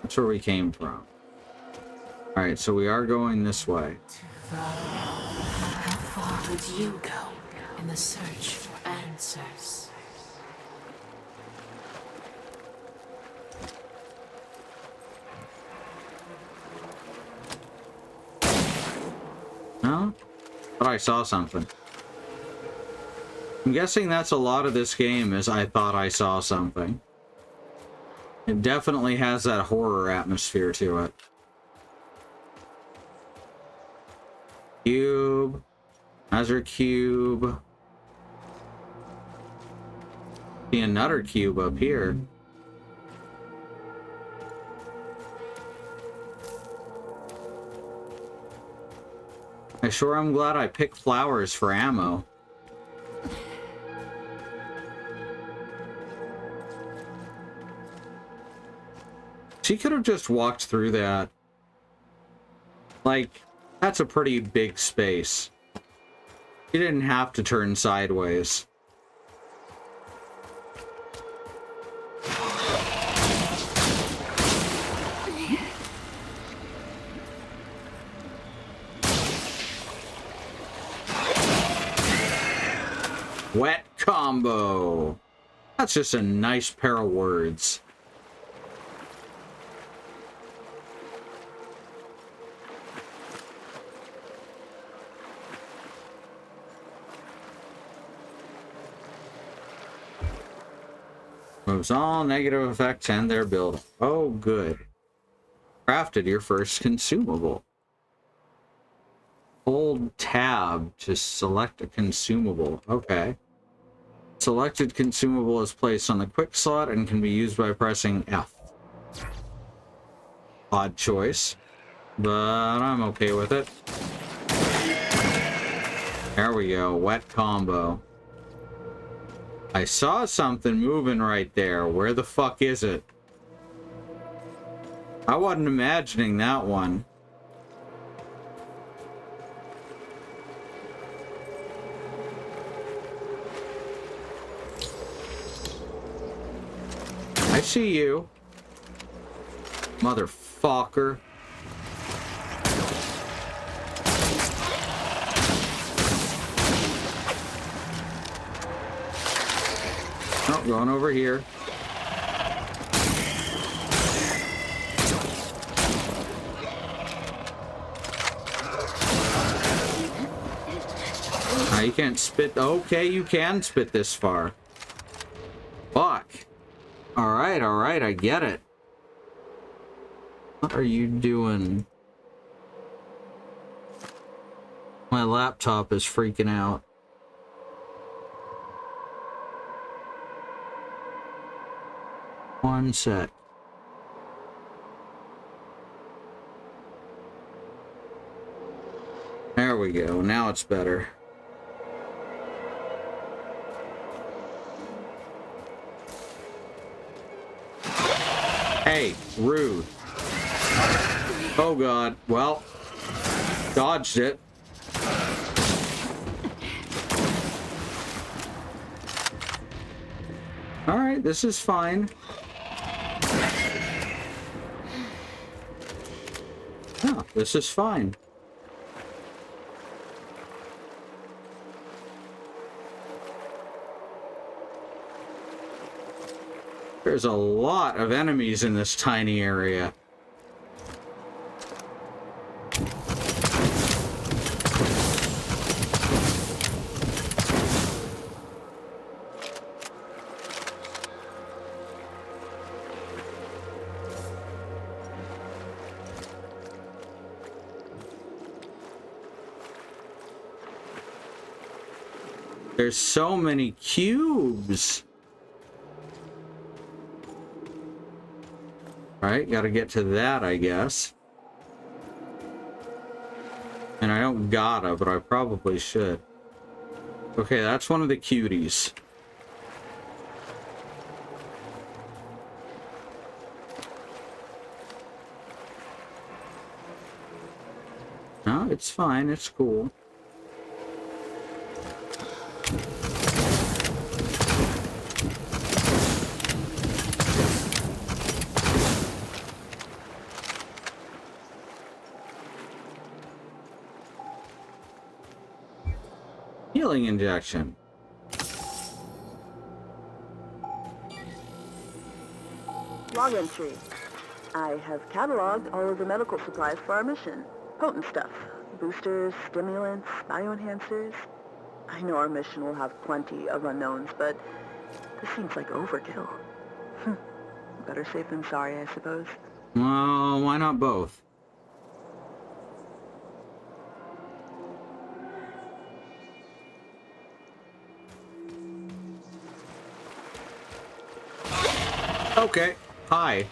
That's where we came from. Alright, so we are going this way. How far would you go in the search for answers? No? But I saw something. I'm guessing that's a lot of this game is I thought I saw something. It definitely has that horror atmosphere to it. Cube. Another cube. See another cube up here. I sure am glad I picked flowers for ammo. She could have just walked through that. Like, that's a pretty big space. She didn't have to turn sideways. Wet combo. That's just a nice pair of words. Moves all negative effects and their building. Oh, good. Crafted your first consumable. Hold tab to select a consumable. Okay. Selected consumable is placed on the quick slot and can be used by pressing F. Odd choice, but I'm okay with it. There we go. Wet combo. I saw something moving right there. Where the fuck is it? I wasn't imagining that one. I see you. Motherfucker. Oh, going over here. You can't spit. Okay, you can spit this far. Fuck. Alright, I get it. What are you doing? My laptop is freaking out. One sec. go. Now it's better. Hey, rude. Oh god. Well, dodged it. Alright, this is fine. Oh, this is fine. There's a lot of enemies in this tiny area. There's so many cubes. Alright, gotta get to that, I guess. And I don't gotta, but I probably should. Okay, that's one of the cuties. No, it's fine, it's cool. Healing injection. Log entry. I have cataloged all of the medical supplies for our mission. Potent stuff. Boosters, stimulants, bioenhancers. I know our mission will have plenty of unknowns, but this seems like overkill. Better safe than sorry, I suppose. Well, why not both? Okay. Hi.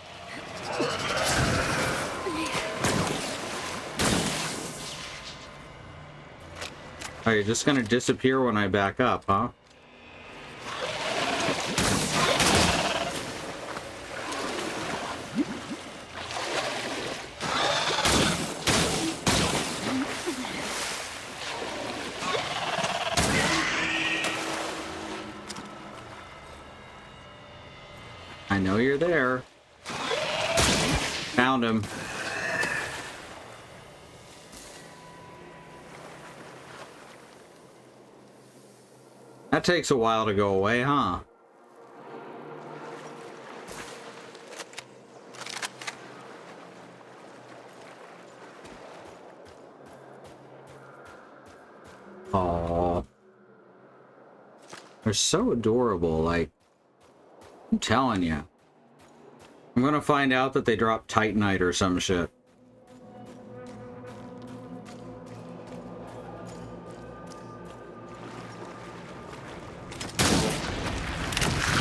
Oh, you're just gonna disappear when I back up, huh? I know you're there. Found him. That takes a while to go away, huh? Aww. They're so adorable, like, I'm telling you. I'm gonna find out that they dropped Titanite or some shit.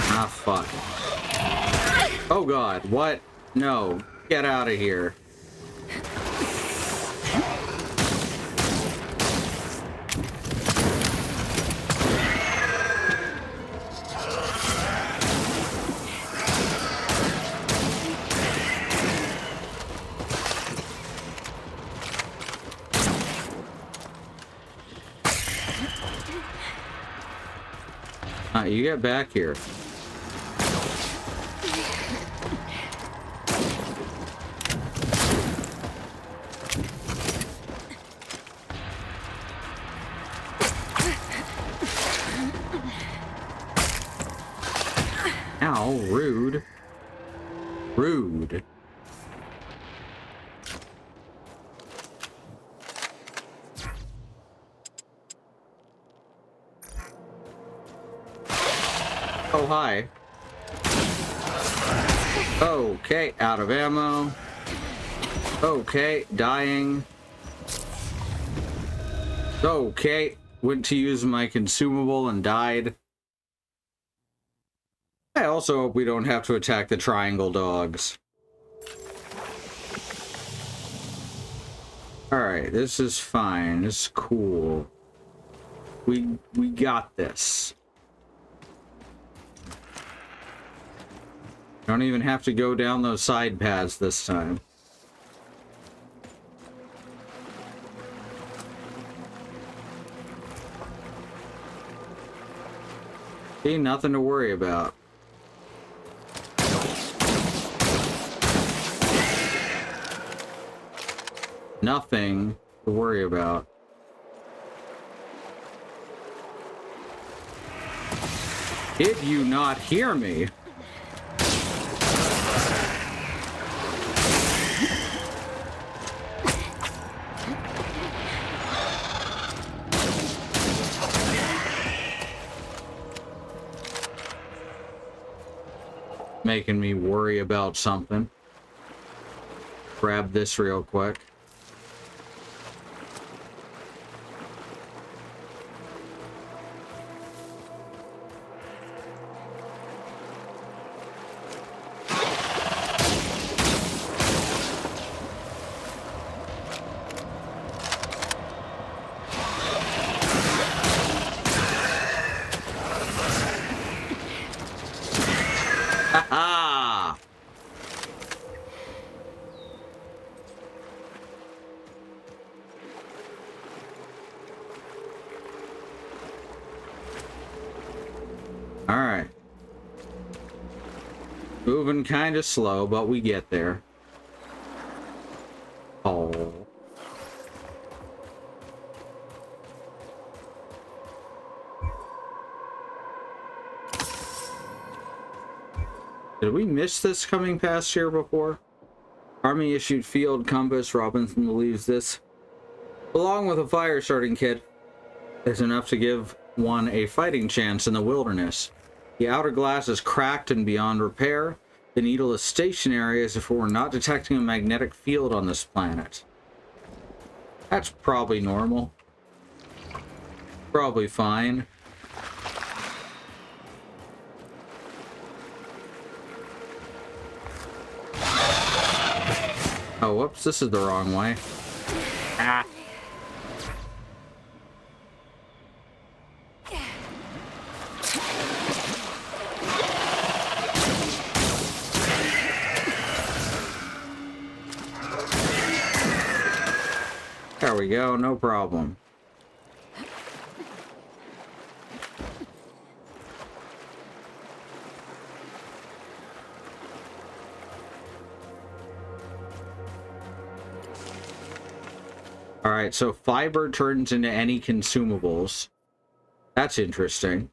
Ah, fuck. Oh god, what? No. Get out of here. You get back here. Ow, rude. Rude. Oh, hi. Okay, out of ammo. Okay, dying. Okay, went to use my consumable and died. I also hope we don't have to attack the triangle dogs. Alright, this is fine. This is cool. We got this. Don't even have to go down those side paths this time. See, nothing to worry about. Nothing to worry about. Did you not hear me? Making me worry about something. Grab this real quick. Alright. Moving kind of slow, but we get there. Oh. Did we miss this coming past here before? Army issued field compass. Robinson believes this, along with a fire starting kit, is enough to give one a fighting chance in the wilderness. The outer glass is cracked and beyond repair. The needle is stationary as if it were not detecting a magnetic field on this planet. That's probably normal. Probably fine. Oh, whoops, this is the wrong way. Ah. There we go, no problem. Alright, so fiber turns into any consumables. That's interesting.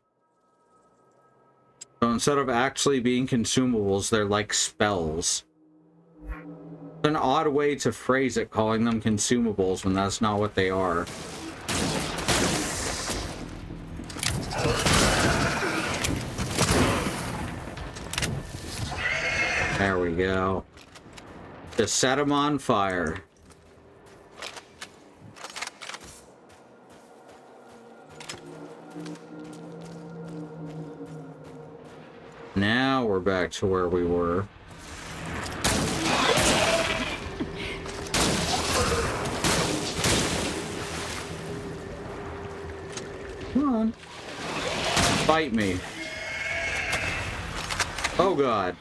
So instead of actually being consumables, they're like spells. It's an odd way to phrase it, calling them consumables when that's not what they are. There we go. Just set them on fire. Now we're back to where we were. Come on. Fight me. Oh God.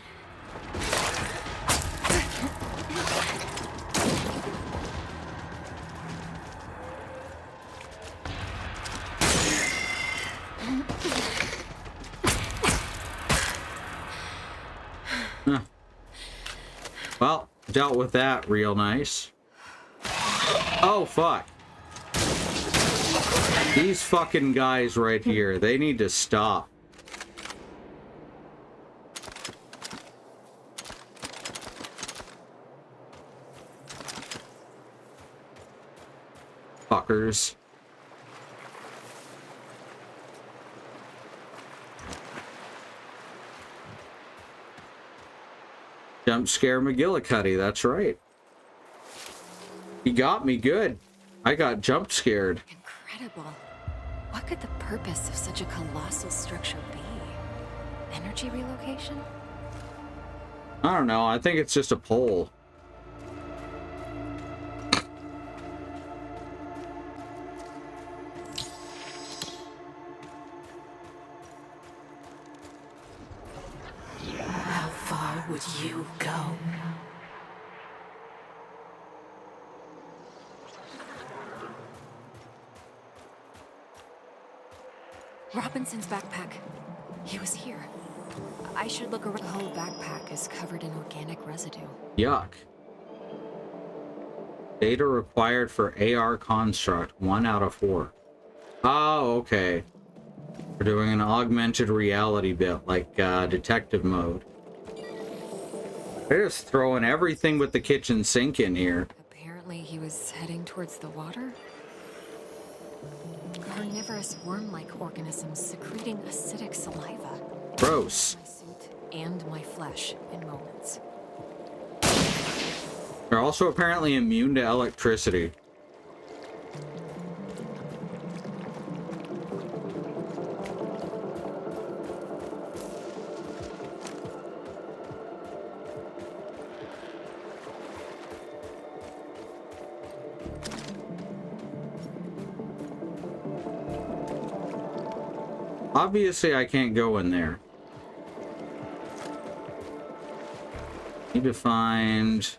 Huh. Well, dealt with that real nice. Oh, fuck. These fucking guys right here, they need to stop. Fuckers. Jump scare McGillicuddy, that's right. He got me good. I got jump scared. Incredible. What could the purpose of such a colossal structure be? Energy relocation? I don't know, I think it's just a pole. would you go? Robinson's backpack. He was here. I should look around. The whole backpack is covered in organic residue. Yuck. Data required for AR construct, 1 out of 4. Oh, okay. We're doing an augmented reality bit, like detective mode. They're just throwing everything with the kitchen sink in here. Apparently he was heading towards the water. Carnivorous worm-like organisms secreting acidic saliva. Gross. My suit and my flesh in moments. They're also apparently immune to electricity. Obviously, I can't go in there. Need to find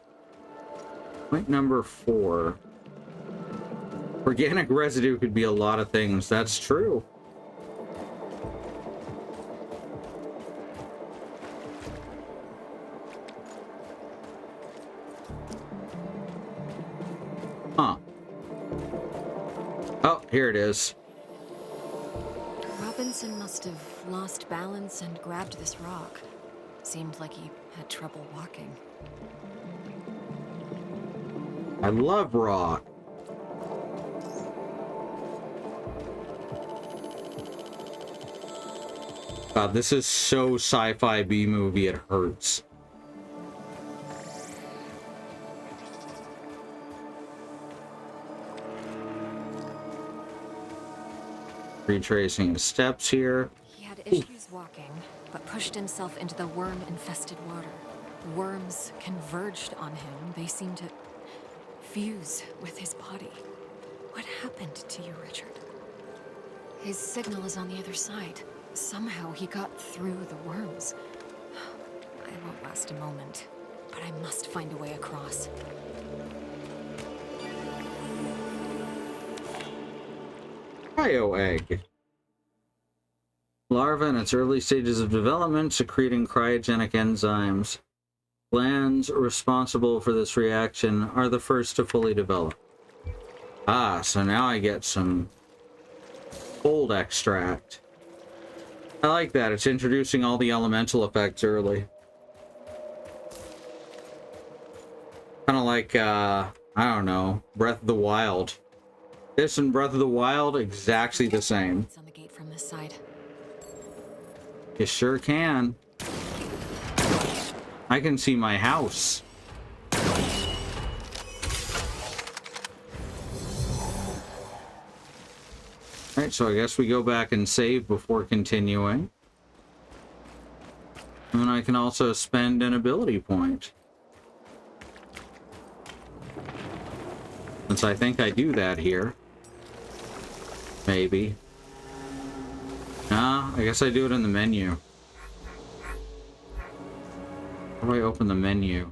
point number 4. Organic residue could be a lot of things. That's true. Huh. Oh, here it is. Robinson must have lost balance and grabbed this rock. Seemed like he had trouble walking. I love rock. God, this is so sci-fi B-movie, it hurts. Retracing his steps here. He had issues walking, but pushed himself into the worm-infested water. Worms converged on him. They seemed to fuse with his body. What happened to you, Richard? His signal is on the other side. Somehow he got through the worms. I won't last a moment, but I must find a way across. Cryo egg. Larva in its early stages of development secreting cryogenic enzymes. Glands responsible for this reaction are the first to fully develop. Ah, so now I get some cold extract. I like that. It's introducing all the elemental effects early. Kind of like, I don't know, Breath of the Wild. This and Breath of the Wild, exactly the same. It's on the gate from this side. You sure can. I can see my house. Alright, so I guess we go back and save before continuing. And then I can also spend an ability point. Since I think I do that here. Maybe. Nah, I guess I do it in the menu. How do I open the menu?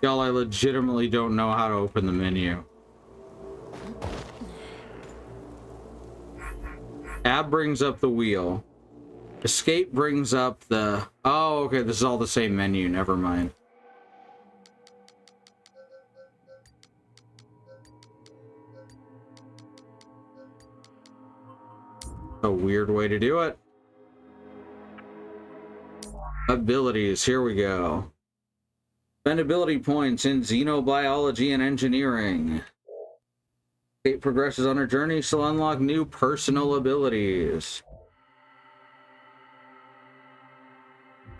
Y'all, I legitimately don't know how to open the menu. Tab brings up the wheel. Escape brings up the... Oh, okay, this is all the same menu. Never mind. A weird way to do it. Abilities, here we go. Spend ability points in xenobiology and engineering. Kate progresses on her journey, she'll unlock new personal abilities.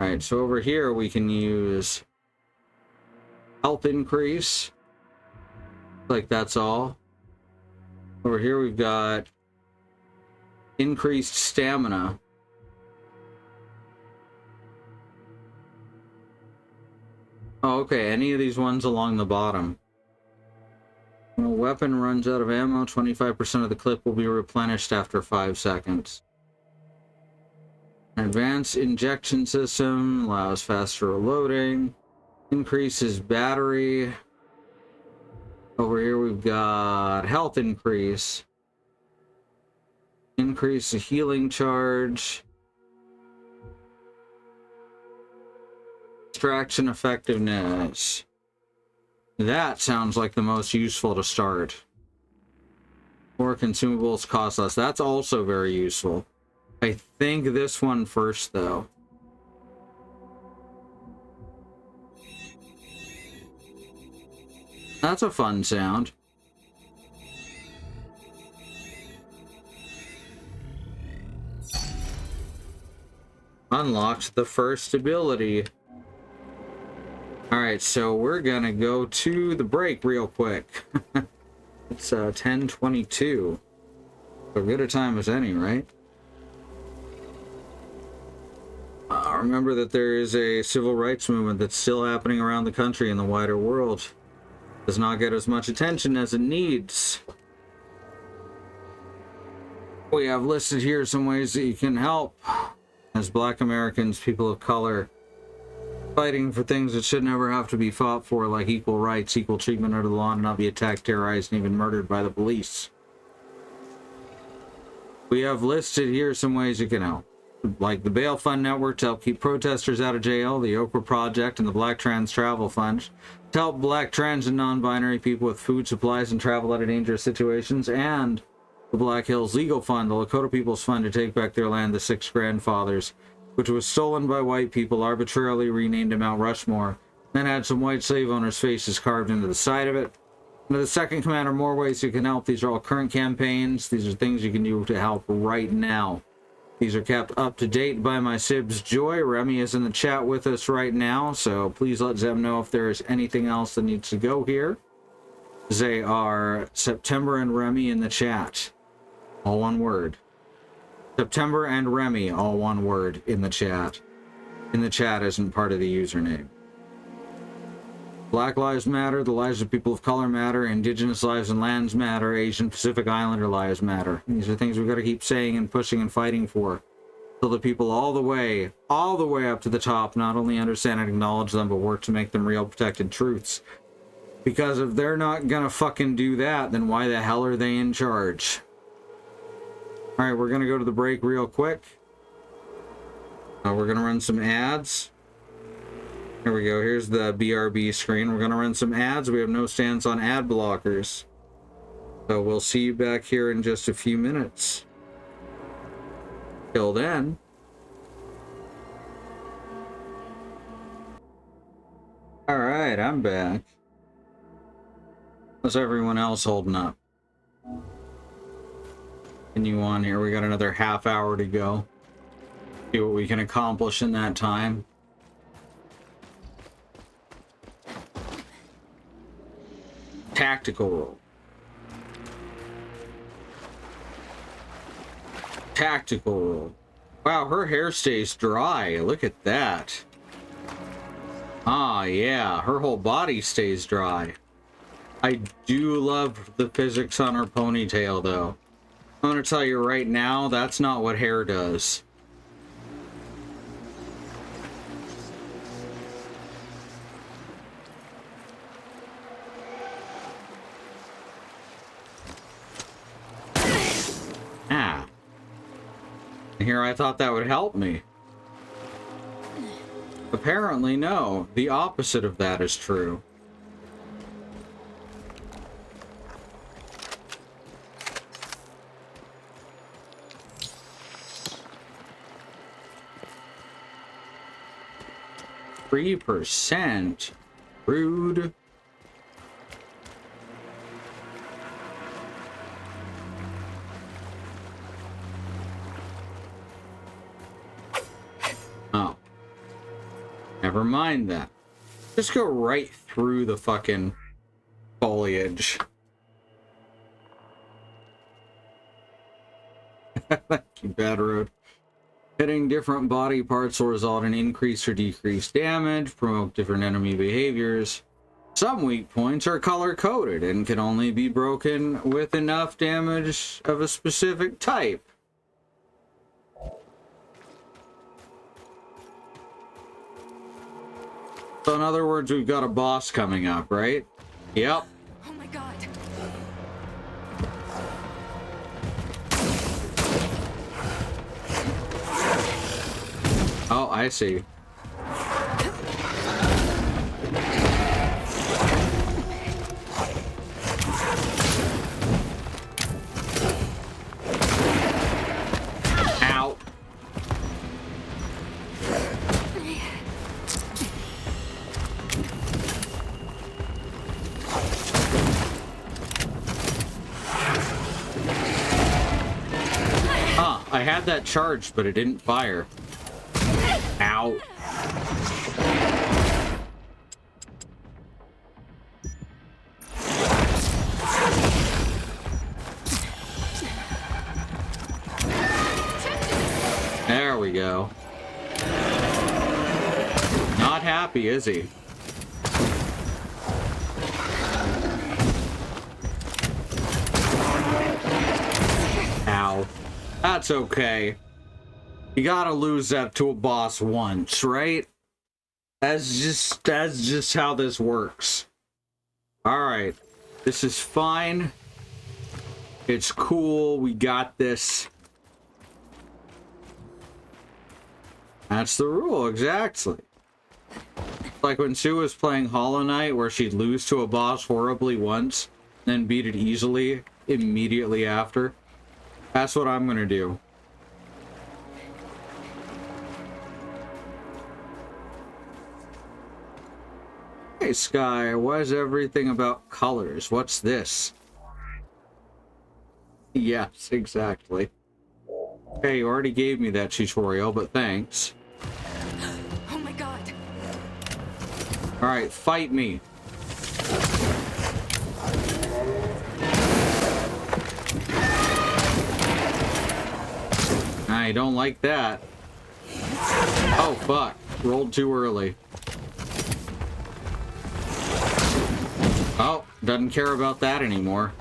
Alright, so over here we can use health increase. Like that's all. Over here we've got increased stamina. Oh, okay, any of these ones along the bottom. When a weapon runs out of ammo, 25% of the clip will be replenished after 5 seconds. Advanced injection system allows faster reloading. Increases battery. Over here we've got health increase. Increase the healing charge. Extraction effectiveness. That sounds like the most useful to start. More consumables cost less. That's also very useful. I think this one first, though. That's a fun sound. Unlocked the first ability. Alright, so we're gonna go to the break real quick. It's 10:22. So good a time as any, right? Remember that there is a civil rights movement that's still happening around the country and the wider world. Does not get as much attention as it needs. We have listed here some ways that you can help as Black Americans, people of color, fighting for things that should never have to be fought for, like equal rights, equal treatment under the law, and not be attacked, terrorized, and even murdered by the police. We have listed here some ways you can help, like the Bail Fund Network to help keep protesters out of jail, the Oprah Project, and the Black Trans Travel Fund to help Black trans and non-binary people with food supplies and travel out of dangerous situations, and the Black Hills Legal Fund, the Lakota People's Fund to take back their land, the Six Grandfathers, which was stolen by white people, arbitrarily renamed to Mount Rushmore, then had some white slave owners' faces carved into the side of it. And to the second commander, more ways you can help. These are all current campaigns. These are things you can do to help right now. These are kept up to date by my Sibs Joy. Remy is in the chat with us right now, so please let Zem know if there is anything else that needs to go here. They are September and Remy in the chat. All one word. September and Remy, all one word in the chat. In the chat isn't part of the username. Black lives matter, the lives of people of color matter, indigenous lives and lands matter, Asian Pacific Islander lives matter. These are things we've got to keep saying and pushing and fighting for. Till the people all the way up to the top not only understand and acknowledge them, but work to make them real protected truths. Because if they're not gonna fucking do that, then why the hell are they in charge? Alright, we're gonna go to the break real quick. We're gonna run some ads. Here we go, here's the BRB screen. We're gonna run some ads. We have no stance on ad blockers. So we'll see you back here in just a few minutes. Till then. Alright, I'm back. How's everyone else holding up? Continue on here. We got another half hour to go. See what we can accomplish in that time. Tactical roll. Tactical roll. Wow, her hair stays dry. Look at that. Ah, yeah. Her whole body stays dry. I do love the physics on her ponytail, though. I'm gonna tell you right now, that's not what hair does. Ah. Here, I thought that would help me. Apparently, no. The opposite of that is true. %. Rude. Oh. Never mind that. Just go right through the fucking foliage. Thank you, Bad Road. Hitting different body parts will result in increased or decreased damage, promote different enemy behaviors. Some weak points are color-coded and can only be broken with enough damage of a specific type. So in other words, we've got a boss coming up, right? Yep. Oh my god. Oh, I see. Ow. I had that charged, but it didn't fire. Ow. There we go. Not happy, is he? Ow. That's okay. You gotta lose that to a boss once, right? That's just how this works. Alright. This is fine. It's cool. We got this. That's the rule, exactly. Like when Sue was playing Hollow Knight, where she'd lose to a boss horribly once, then beat it easily immediately after. That's what I'm gonna do. Hey, Sky, why is everything about colors? What's this? Yes, exactly. Hey, you already gave me that tutorial, but thanks. Oh my god. Alright, fight me. I don't like that. Oh, fuck. Rolled too early. Oh, doesn't care about that anymore.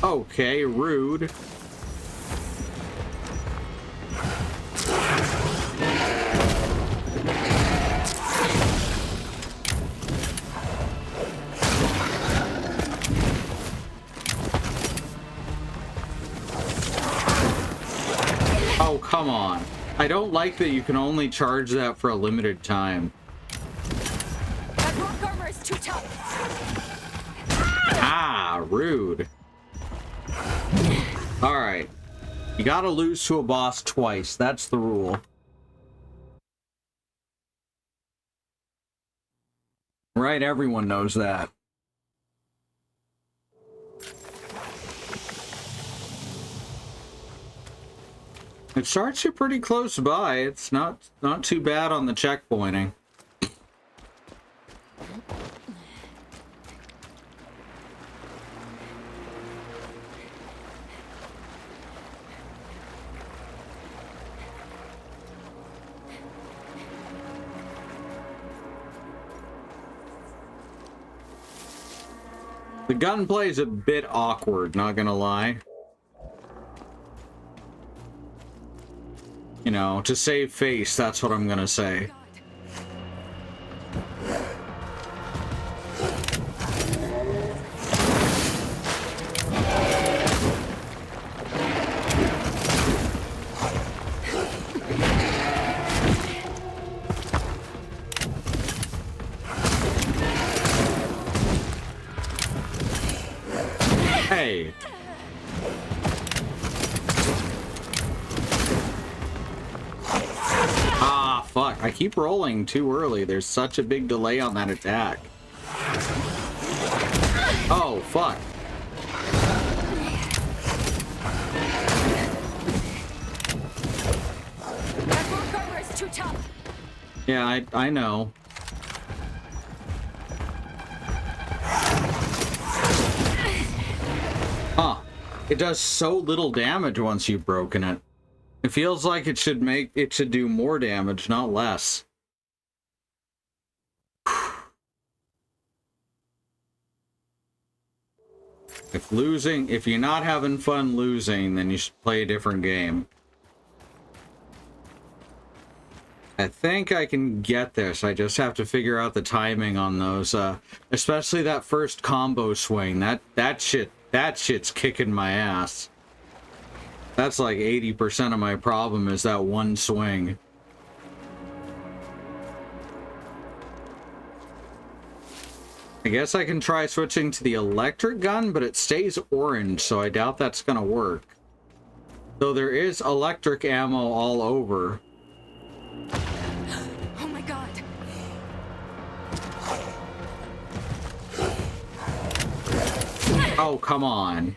Okay, rude. Oh, come on. I don't like that you can only charge that for a limited time. That rock armor is too tough. Ah, rude. Alright. You gotta lose to a boss twice. That's the rule. Right, everyone knows that. It starts you pretty close by. It's not too bad on the checkpointing. The gunplay is a bit awkward, not gonna lie. You know, to save face, that's what I'm gonna say. Hey. Ah, fuck. I keep rolling too early. There's such a big delay on that attack. Oh, fuck. That rock armor is too tough. Yeah, I know. Huh. It does so little damage once you've broken it. It feels like it should do more damage, not less. If you're not having fun losing, then you should play a different game. I think I can get this. I just have to figure out the timing on those. Especially that first combo swing. That shit's kicking my ass. That's like 80% of my problem is that one swing. I guess I can try switching to the electric gun, but it stays orange, so I doubt that's gonna work. Though there is electric ammo all over. Oh my god. Oh, come on.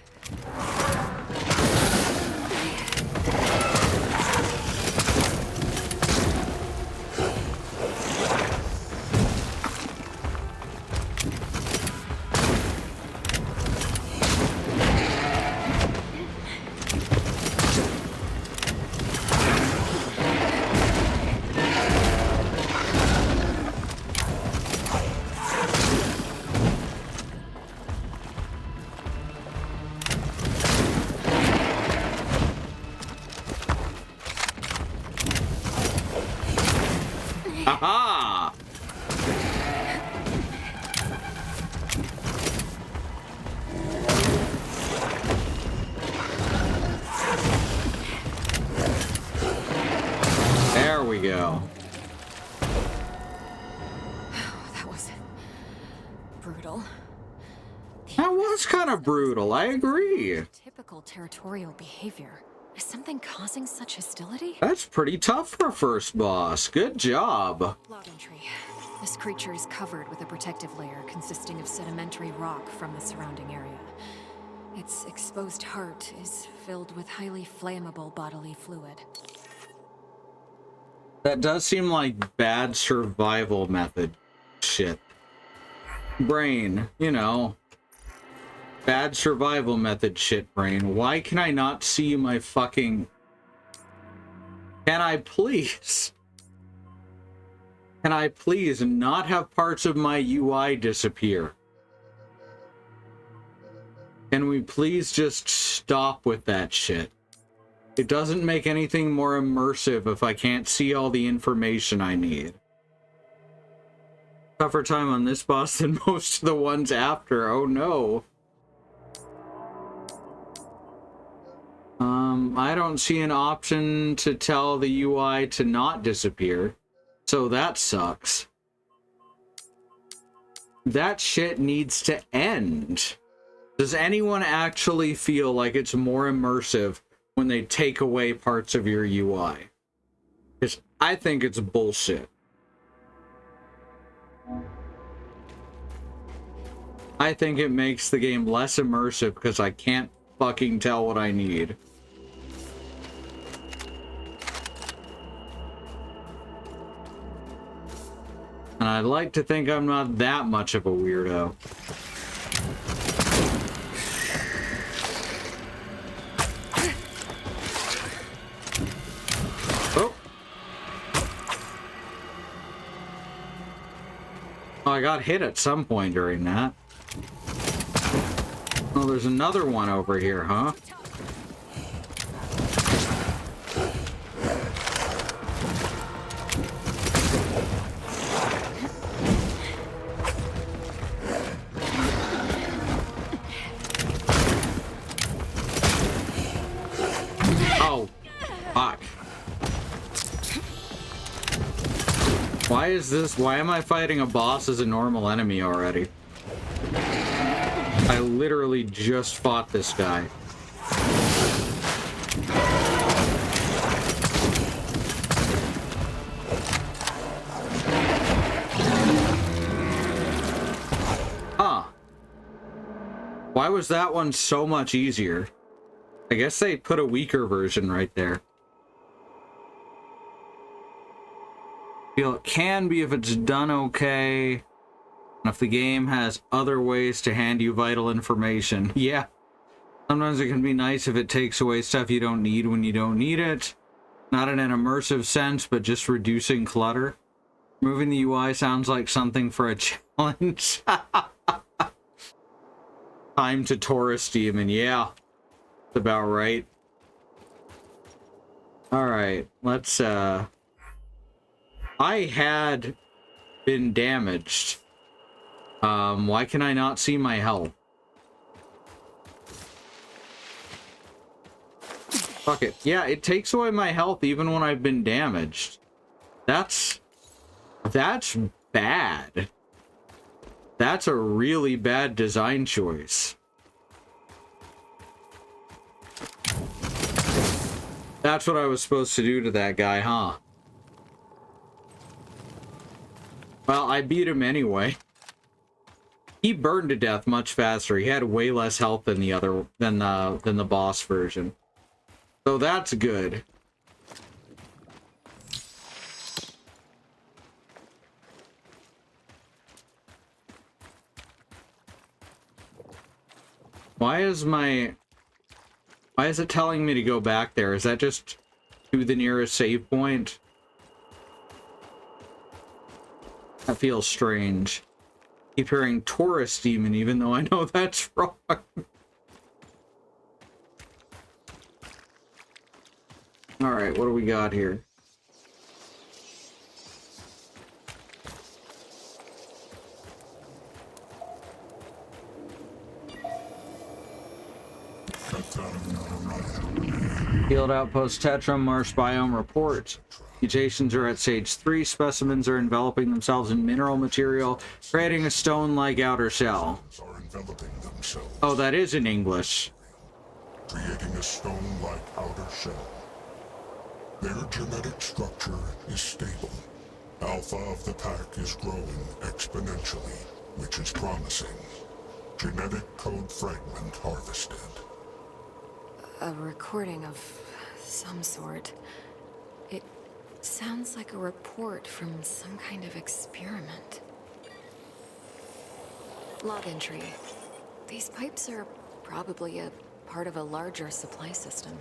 Aha! There we go. That was brutal. That was kind of brutal, I agree. Typical territorial behavior. Is something causing such hostility? That's pretty tough for a first boss. Good job. Log entry. This creature is covered with a protective layer consisting of sedimentary rock from the surrounding area. Its exposed heart is filled with highly flammable bodily fluid. That does seem like bad survival method shit. Brain, you know. Bad survival method shit, brain. Why can I not see my fucking... Can I please? Can I please not have parts of my UI disappear? Can we please just stop with that shit? It doesn't make anything more immersive if I can't see all the information I need. Tougher time on this boss than most of the ones after. Oh no. I don't see an option to tell the UI to not disappear, so that sucks. That shit needs to end. Does anyone actually feel like it's more immersive when they take away parts of your UI? Because I think it's bullshit. I think it makes the game less immersive because I can't fucking tell what I need. And I'd like to think I'm not that much of a weirdo. Oh. Oh, I got hit at some point during that. Oh, there's another one over here, huh? Oh, fuck. Why am I fighting a boss as a normal enemy already? I literally just fought this guy. Huh. Why was that one so much easier? I guess they put a weaker version right there. Feel it can be if it's done okay. And if the game has other ways to hand you vital information. Yeah. Sometimes it can be nice if it takes away stuff you don't need when you don't need it. Not in an immersive sense, but just reducing clutter. Moving the UI sounds like something for a challenge. Time to tourist demon, yeah. That's about right. Alright, let's I had been damaged. Why can I not see my health? Fuck it. Yeah, it takes away my health even when I've been damaged. That's bad. That's a really bad design choice. That's what I was supposed to do to that guy, huh? Well, I beat him anyway. He burned to death much faster. He had way less health than the boss version. So that's good. Why is it telling me to go back there? Is that just to the nearest save point? That feels strange. Keep hearing tourist demon, even though I know that's wrong. Alright, what do we got here? Field Outpost Tetram Marsh Biome report. Mutations are at stage 3. Specimens are enveloping themselves in mineral material, creating a stone-like outer shell. Oh, that is in English. Creating a stone-like outer shell. Their genetic structure is stable. Alpha of the pack is growing exponentially, which is promising. Genetic code fragment harvested. A recording of some sort. It sounds like a report from some kind of experiment. Log entry. These pipes are probably a part of a larger supply system.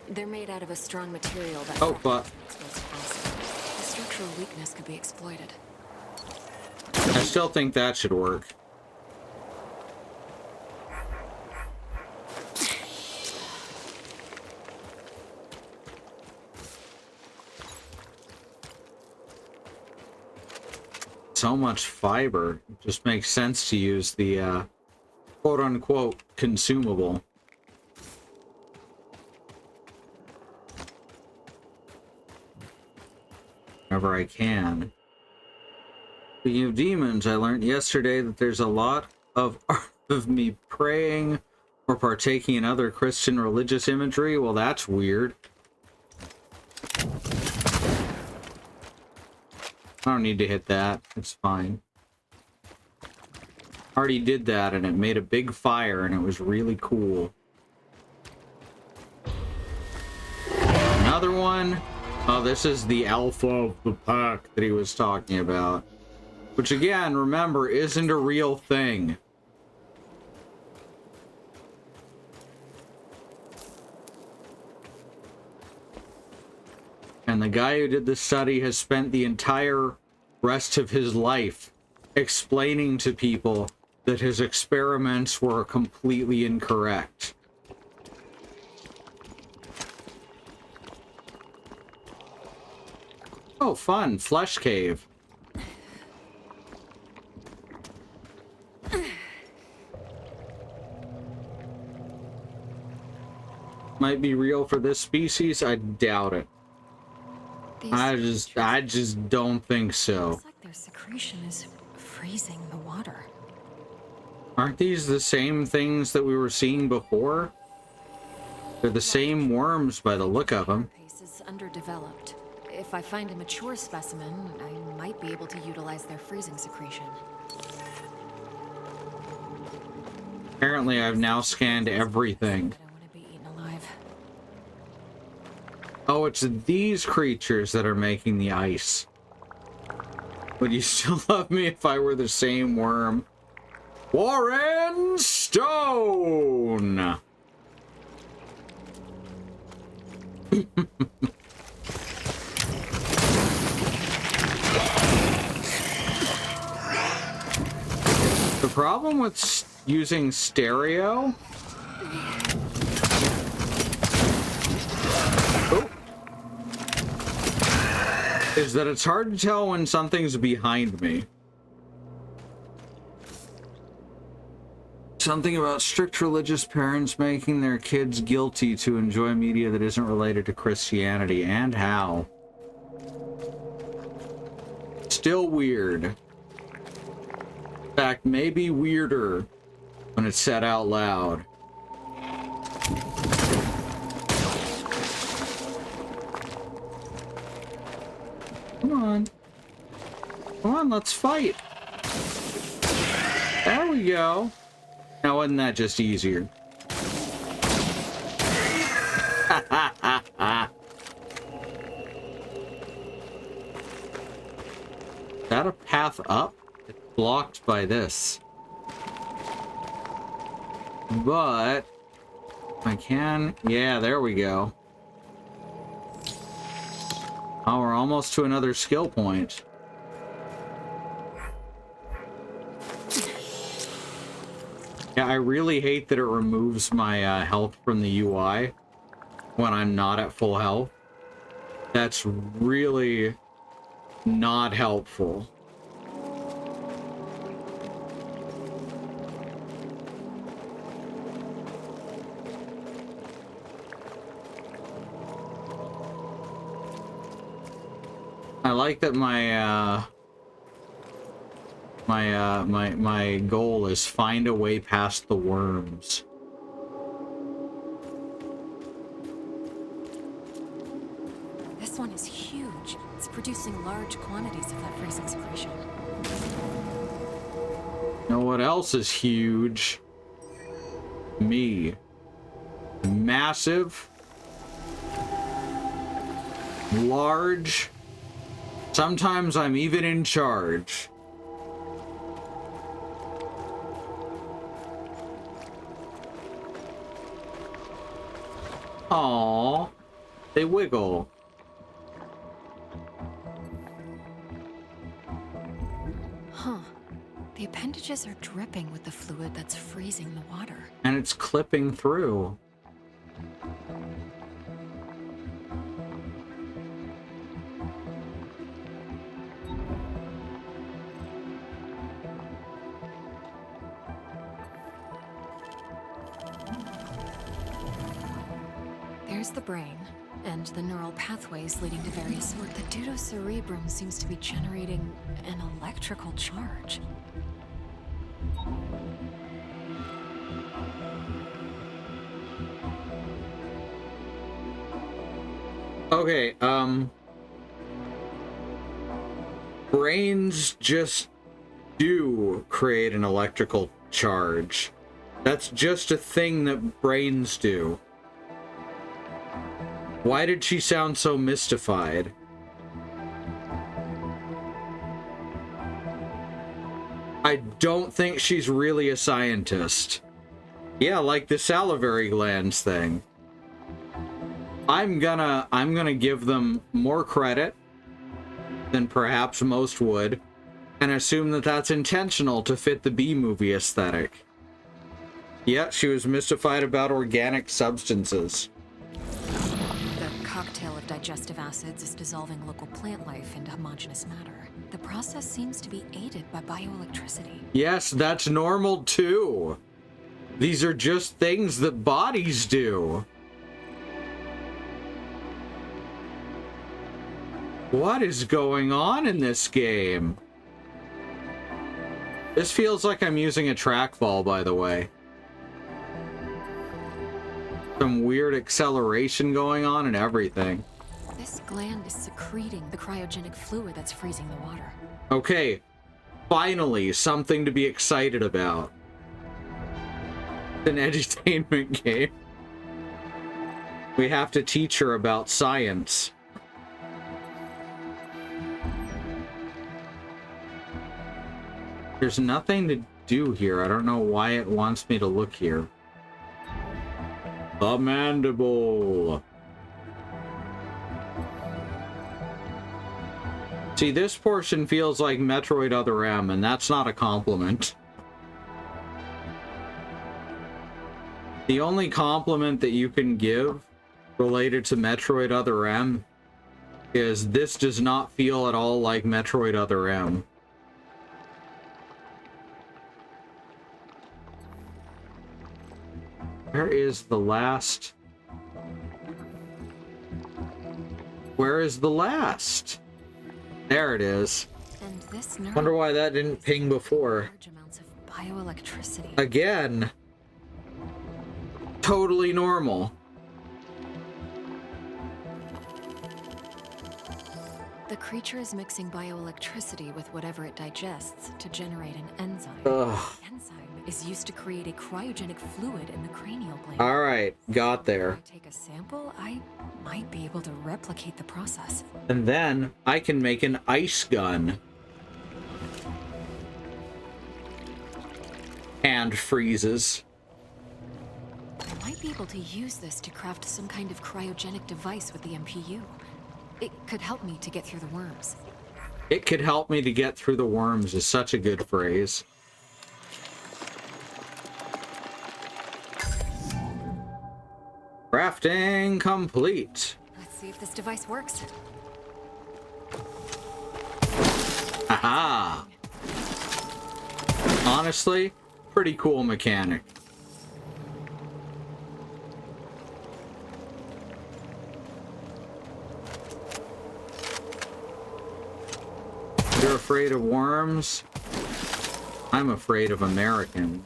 They're made out of a strong material that... Oh, fuck. The structural weakness could be exploited. I still think that should work. So much fiber. It just makes sense to use the quote-unquote consumable. Whenever I can. Speaking of demons, I learned yesterday that there's a lot of me praying or partaking in other Christian religious imagery. Well, that's weird. I don't need to hit that. It's fine. Already did that and it made a big fire and it was really cool. Another one. Oh, this is the alpha of the pack that he was talking about. Which again, remember, isn't a real thing. And the guy who did this study has spent the entire rest of his life explaining to people that his experiments were completely incorrect. Oh, fun. Flesh cave. Might be real for this species. I doubt it. I just don't think so. Looks like their secretion is freezing the water. Aren't these the same things that we were seeing before? They're the same worms by the look of them. Pace is underdeveloped. If I find a mature specimen, I might be able to utilize their freezing secretion. Apparently, I've now scanned everything. I don't want to be eaten alive. Oh, it's these creatures that are making the ice. Would you still love me if I were the same worm? Warren Stone! The problem with using stereo... Oh. is that it's hard to tell when something's behind me. Something about strict religious parents making their kids guilty to enjoy media that isn't related to Christianity, and how. Still weird. In fact, maybe weirder when it's said out loud. Come on. Come on, let's fight. There we go. Now, wasn't that just easier? Is that a path up? It's blocked by this. But I can... Yeah, there we go. Oh, we're almost to another skill point. Yeah, I really hate that it removes my health from the UI when I'm not at full health. That's really not helpful. I like that my goal is find a way past the worms. This one is huge. It's producing large quantities of that freezing secretion. You know what else is huge? Me. Massive. Large. Sometimes I'm even in charge. Aww, they wiggle. Huh. The appendages are dripping with the fluid that's freezing the water. And it's clipping through. There's the brain, and the neural pathways leading to various sorts. The deuterocerebrum seems to be generating an electrical charge. Okay, brains just do create an electrical charge. That's just a thing that brains do. Why did she sound so mystified? I don't think she's really a scientist. Yeah, like the salivary glands thing. I'm gonna give them more credit than perhaps most would, and assume that that's intentional to fit the B-movie aesthetic. Yeah, she was mystified about organic substances. Cocktail of digestive acids is dissolving local plant life into homogeneous matter. The process seems to be aided by bioelectricity. Yes, that's normal too. These are just things that bodies do. What is going on in this game? This feels like I'm using a trackball, by the way. Some weird acceleration going on and everything. This gland is secreting the cryogenic fluid that's freezing the water. Okay, finally, something to be excited about. An entertainment game. We have to teach her about science. There's nothing to do here. I don't know why it wants me to look here. The mandible. See, this portion feels like Metroid Other M, and that's not a compliment. The only compliment that you can give related to Metroid Other M is this does not feel at all like Metroid Other M. Where is the last? Where is the last? There it is. And this nerve Wonder why that didn't ping before. large amounts of bioelectricity. Again. Totally normal. The creature is mixing bioelectricity with whatever it digests to generate an enzyme. Ugh. The enzyme is used to create a cryogenic fluid in the cranial blade. All right, got there. If I take a sample, I might be able to replicate the process. And then I can make an ice gun. And freezes. I might be able to use this to craft some kind of cryogenic device with the MPU. It could help me to get through the worms. It could help me to get through the worms is such a good phrase. Crafting complete. Let's see if this device works. Aha! Honestly, pretty cool mechanic. You're afraid of worms? I'm afraid of American.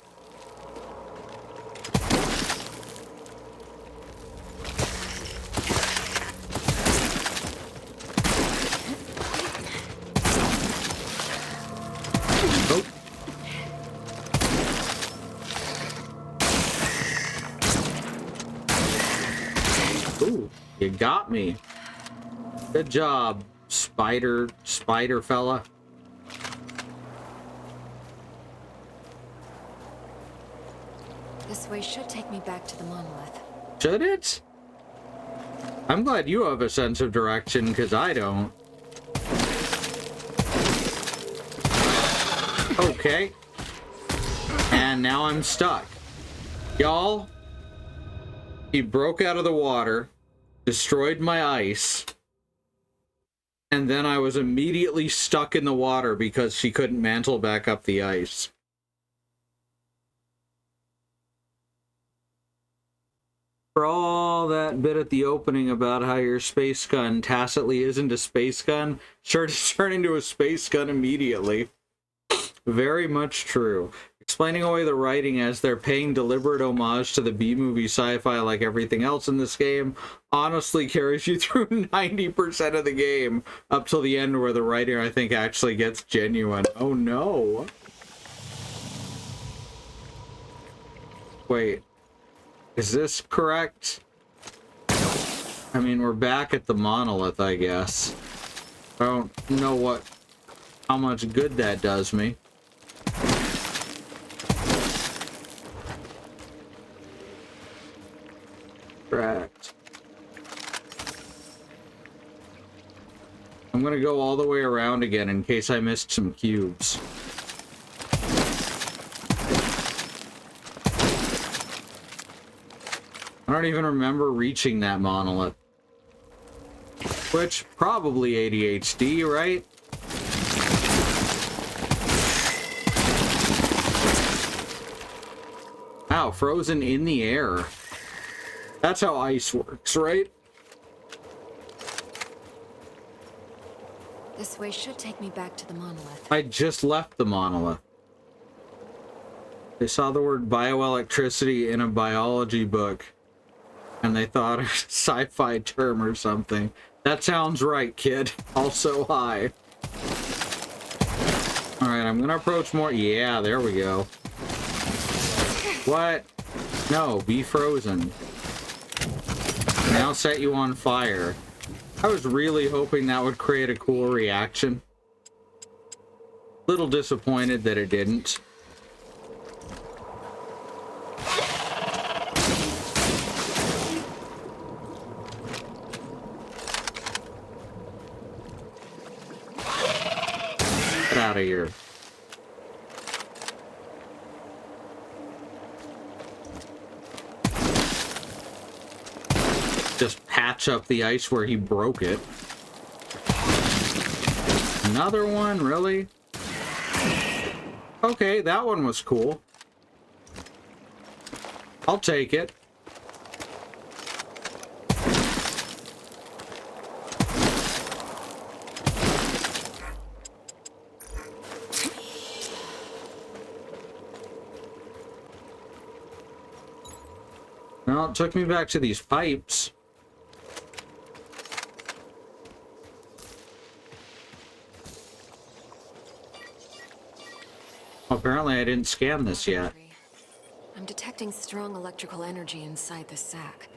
Oh. Ooh, you got me. Good job, spider fella. This way should take me back to the monolith. Should it? I'm glad you have a sense of direction, because I don't. Okay. And now I'm stuck. Y'all, he broke out of the water, destroyed my ice, and then I was immediately stuck in the water because she couldn't mantle back up the ice. For all that bit at the opening about how your space gun tacitly isn't a space gun, sure to turn into a space gun immediately. Very much true. Explaining away the writing as they're paying deliberate homage to the B-movie sci-fi like everything else in this game honestly carries you through 90% of the game up till the end where the writing, I think, actually gets genuine. Oh no. Wait. Is this correct? I mean, we're back at the monolith, I guess. I don't know how much good that does me. Correct. I'm gonna go all the way around again in case I missed some cubes. I don't even remember reaching that monolith. Which, probably ADHD, right? Wow, frozen in the air. That's how ice works, right? This way should take me back to the monolith. I just left the monolith. They saw the word bioelectricity in a biology book, and they thought it was a sci-fi term or something. That sounds right, kid. Also high. Alright, I'm gonna approach more. Yeah, there we go. What? No, be frozen. Now set you on fire. I was really hoping that would create a cool reaction. Little disappointed that it didn't. Get out of here. Just patch up the ice where he broke it. Another one, really? Okay, that one was cool. I'll take it. Well, it took me back to these pipes. Apparently I didn't scan this yet. I'm detecting strong electrical energy inside the sac.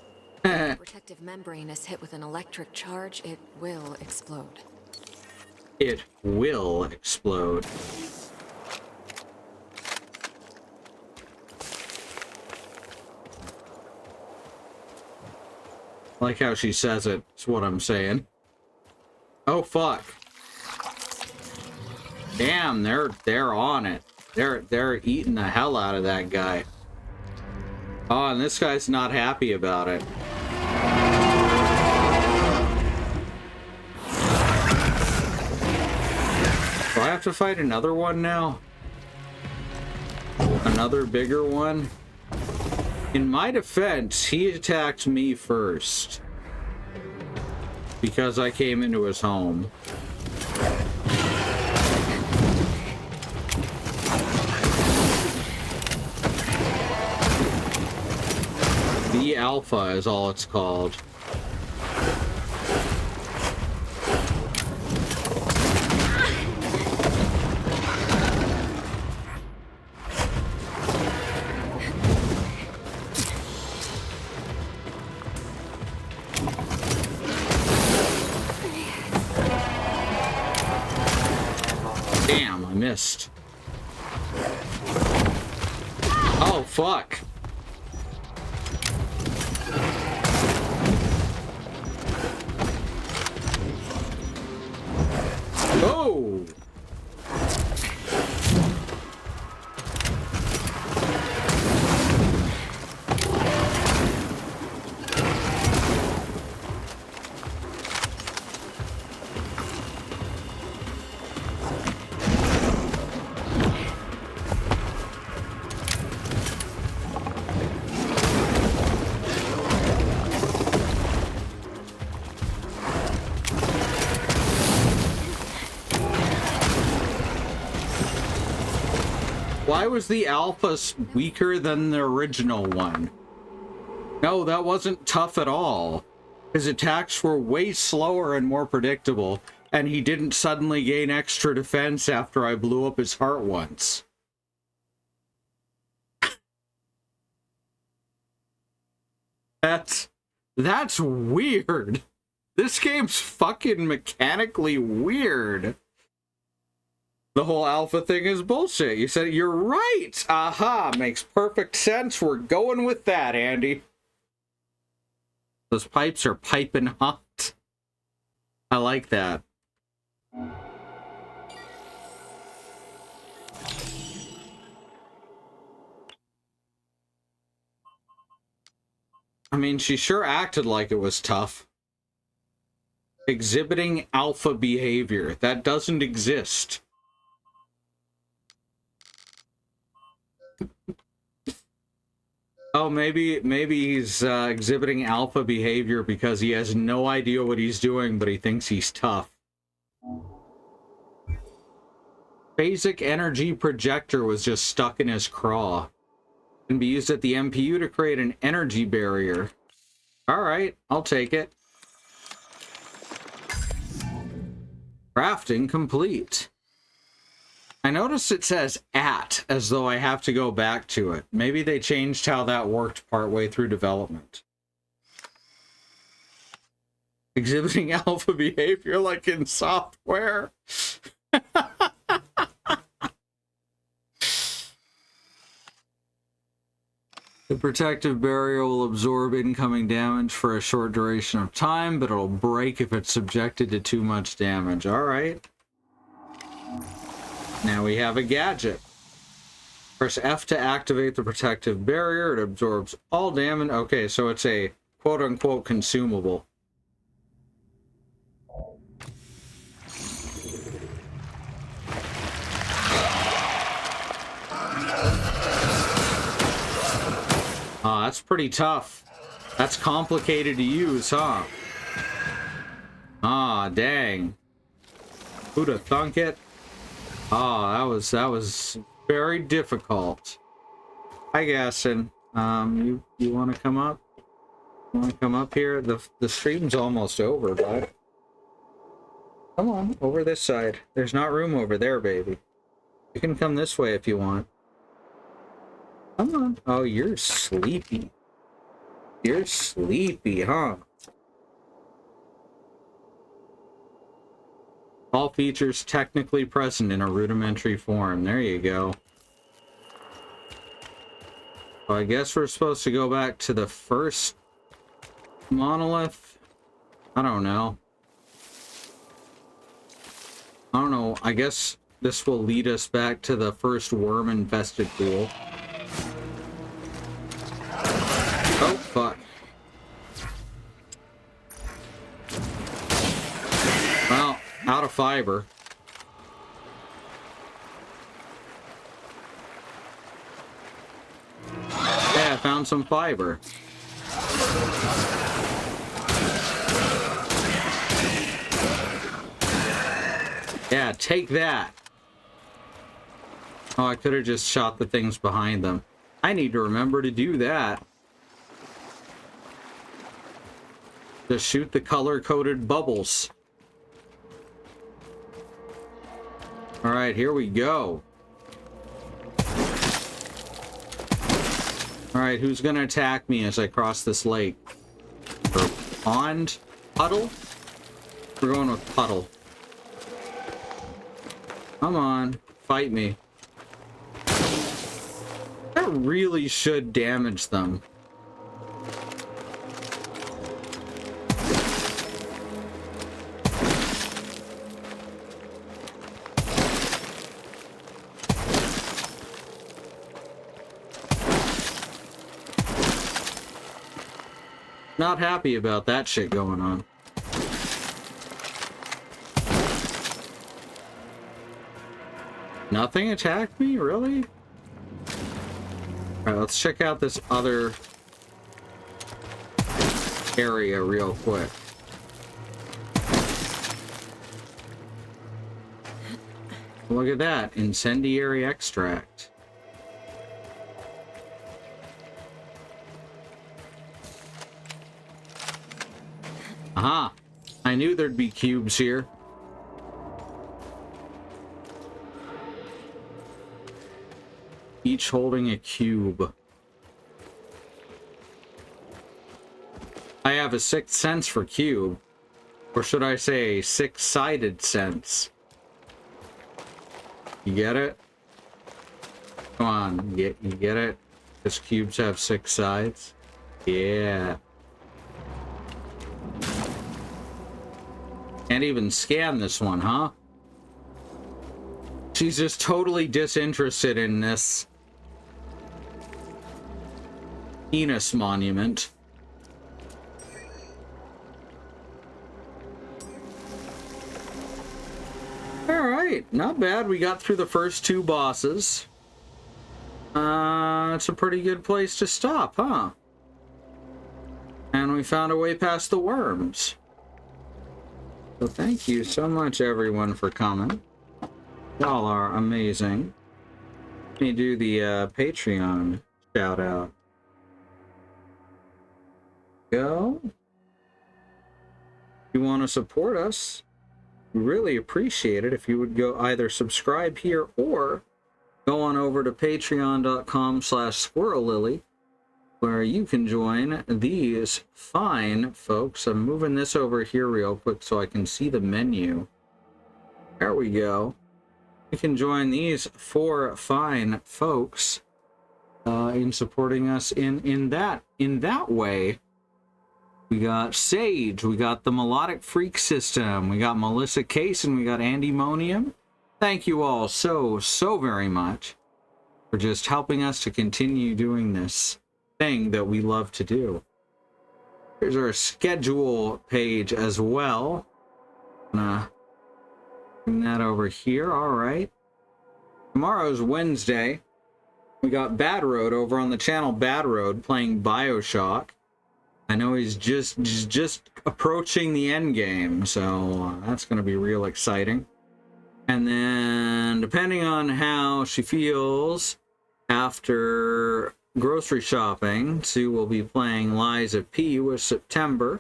If the protective membrane is hit with an electric charge, it will explode. It will explode. I like how she says it. It's what I'm saying. Oh fuck. Damn, they're on it. They're eating the hell out of that guy. Oh, and this guy's not happy about it. Do I have to fight another one now? Another bigger one? In my defense, he attacked me first. Because I came into his home. The Alpha is all it's called. Damn, I missed. Oh, fuck. Oh! Why was the Alpha weaker than the original one? No, that wasn't tough at all. His attacks were way slower and more predictable, and he didn't suddenly gain extra defense after I blew up his heart once. That's weird. This game's fucking mechanically weird. The whole Alpha thing is bullshit. You said you're right. Aha, makes perfect sense. We're going with that, Andy. Those pipes are piping hot. I like that. I mean, she sure acted like it was tough. Exhibiting alpha behavior. That doesn't exist. Oh, maybe he's exhibiting alpha behavior because he has no idea what he's doing, but he thinks he's tough. Basic energy projector was just stuck in his craw. Can be used at the MPU to create an energy barrier. Alright, I'll take it. Crafting complete. I noticed it says at, as though I have to go back to it. Maybe they changed how that worked partway through development. Exhibiting alpha behavior like in software. The protective barrier will absorb incoming damage for a short duration of time, but it'll break if it's subjected to too much damage. Alright. Now we have a gadget. Press F to activate the protective barrier. It absorbs all damage. Okay, so it's a quote-unquote consumable. that's pretty tough. That's complicated to use, huh? Ah, dang. Who'd have thunk it? Oh, that was very difficult. Hi, Gaston. You want to come up? You want to come up here? The stream's almost over, bud. Come on, over this side. There's not room over there, baby. You can come this way if you want. Come on. Oh, you're sleepy. You're sleepy, huh? All features technically present in a rudimentary form. There you go. Well, I guess we're supposed to go back to the first monolith. I don't know. I guess this will lead us back to the first worm-infested pool. Oh, fuck. Well, out of fiber. Yeah, I found some fiber. Yeah, take that. Oh, I could have just shot the things behind them. I need to remember to do that. Just shoot the color-coded bubbles. All right, here we go. All right, who's gonna attack me as I cross this lake? Or pond? Puddle? We're going with puddle. Come on, fight me. That really should damage them. Not happy about that shit going on. Nothing attacked me? Really? Alright, let's check out this other area real quick. Look at that. Incendiary extract. Aha! I knew there'd be cubes here. Each holding a cube. I have a sixth sense for cube. Or should I say a six-sided sense? You get it? Come on, you get it? Because cubes have 6 sides? Yeah. Can't even scan this one, huh? She's just totally disinterested in this penis monument. Alright, not bad. We got through the first 2 bosses. It's a pretty good place to stop, huh? And we found a way past the worms. So thank you so much, everyone, for coming. Y'all are amazing. Let me do the Patreon shout out. Go. If you want to support us, we really appreciate it if you would go either subscribe here or go on over to patreon.com/squirrellily, where you can join these fine folks. I'm moving this over here real quick so I can see the menu. There we go. You can join these 4 fine folks in supporting us in that way. We got Sage, we got the Melodic Freak System, we got Melissa Case, and we got Andy Monium. Thank you all so very much for just helping us to continue doing this thing that we love to do. Here's our schedule page as well. Bring that over here. All right. Tomorrow's Wednesday. We got Bad Road over on the channel Bad Road playing BioShock. I know he's just approaching the end game, so that's going to be real exciting. And then, depending on how she feels after grocery shopping, Sue will be playing Liza P with September.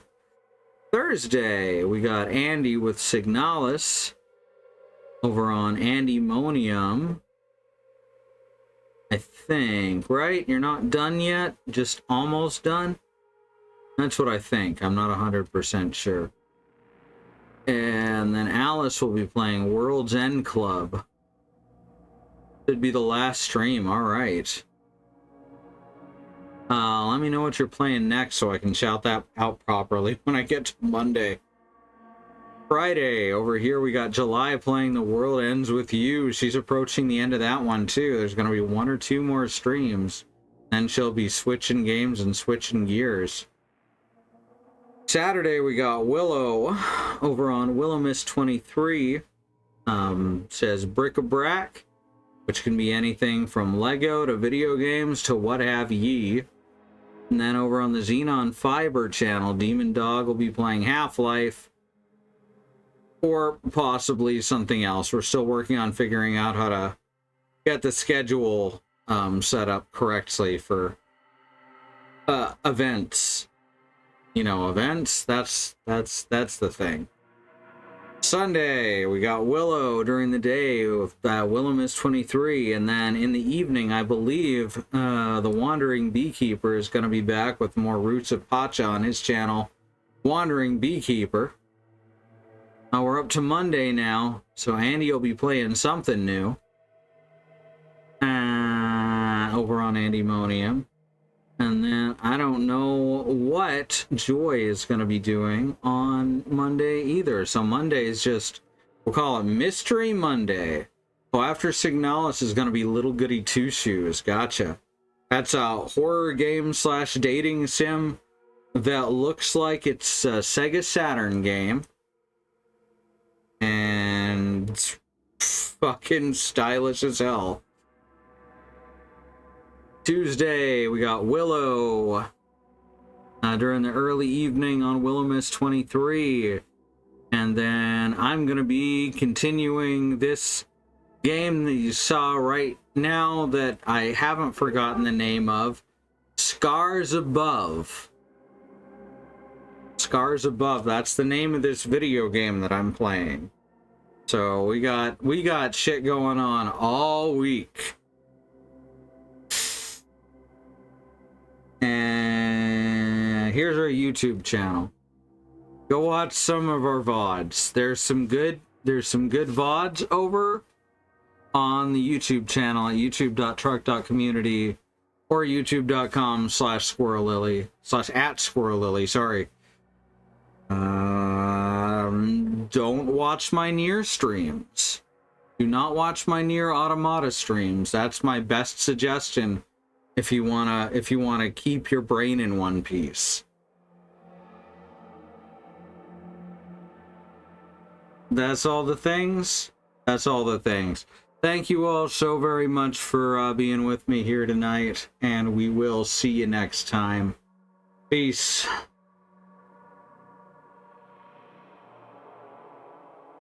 Thursday, we got Andy with Signalis over on Andymonium. I think, right? You're not done yet? Just almost done? That's what I think. I'm not 100% sure. And then Alice will be playing World's End Club. Should be the last stream. All right. Let me know what you're playing next so I can shout that out properly when I get to Monday. Friday, over here we got July playing The World Ends With You. She's approaching the end of that one too. There's going to be 1 or 2 more streams. Then she'll be switching games and switching gears. Saturday we got Willow over on Willow 23. Says bric-a-brac, which can be anything from Lego to video games to what have ye. And then over on the Xenon Fiber channel, Demon Dog will be playing Half-Life. Or possibly something else. We're still working on figuring out how to get the schedule set up correctly for events. You know, events, that's the thing. Sunday, we got Willow during the day with Willow 23, and then in the evening, I believe the Wandering Beekeeper is going to be back with more Roots of Pacha on his channel, Wandering Beekeeper. We're up to Monday now, so Andy will be playing something new over on Andymonium. And then I don't know what Joy is going to be doing on Monday either. So Monday is just, we'll call it Mystery Monday. Oh, after Signalis is going to be Little Goody Two Shoes. Gotcha. That's a horror game / dating sim that looks like it's a Sega Saturn game. And it's fucking stylish as hell. Tuesday, we got Willow during the early evening on Willow 23. And then I'm going to be continuing this game that you saw right now that I haven't forgotten the name of. Scars Above. Scars Above, that's the name of this video game that I'm playing. So we got shit going on all week. And here's our YouTube channel. Go watch some of our VODs. There's some good VODs over on the YouTube channel at youtube.truck.community or youtube.com/squirrellily /@squirrellily, sorry. Don't watch my Nier streams. Do not watch my Nier Automata streams. That's my best suggestion if you wanna keep your brain in one piece. That's all the things. That's all the things. Thank you all so very much for being with me here tonight, and we will see you next time. Peace.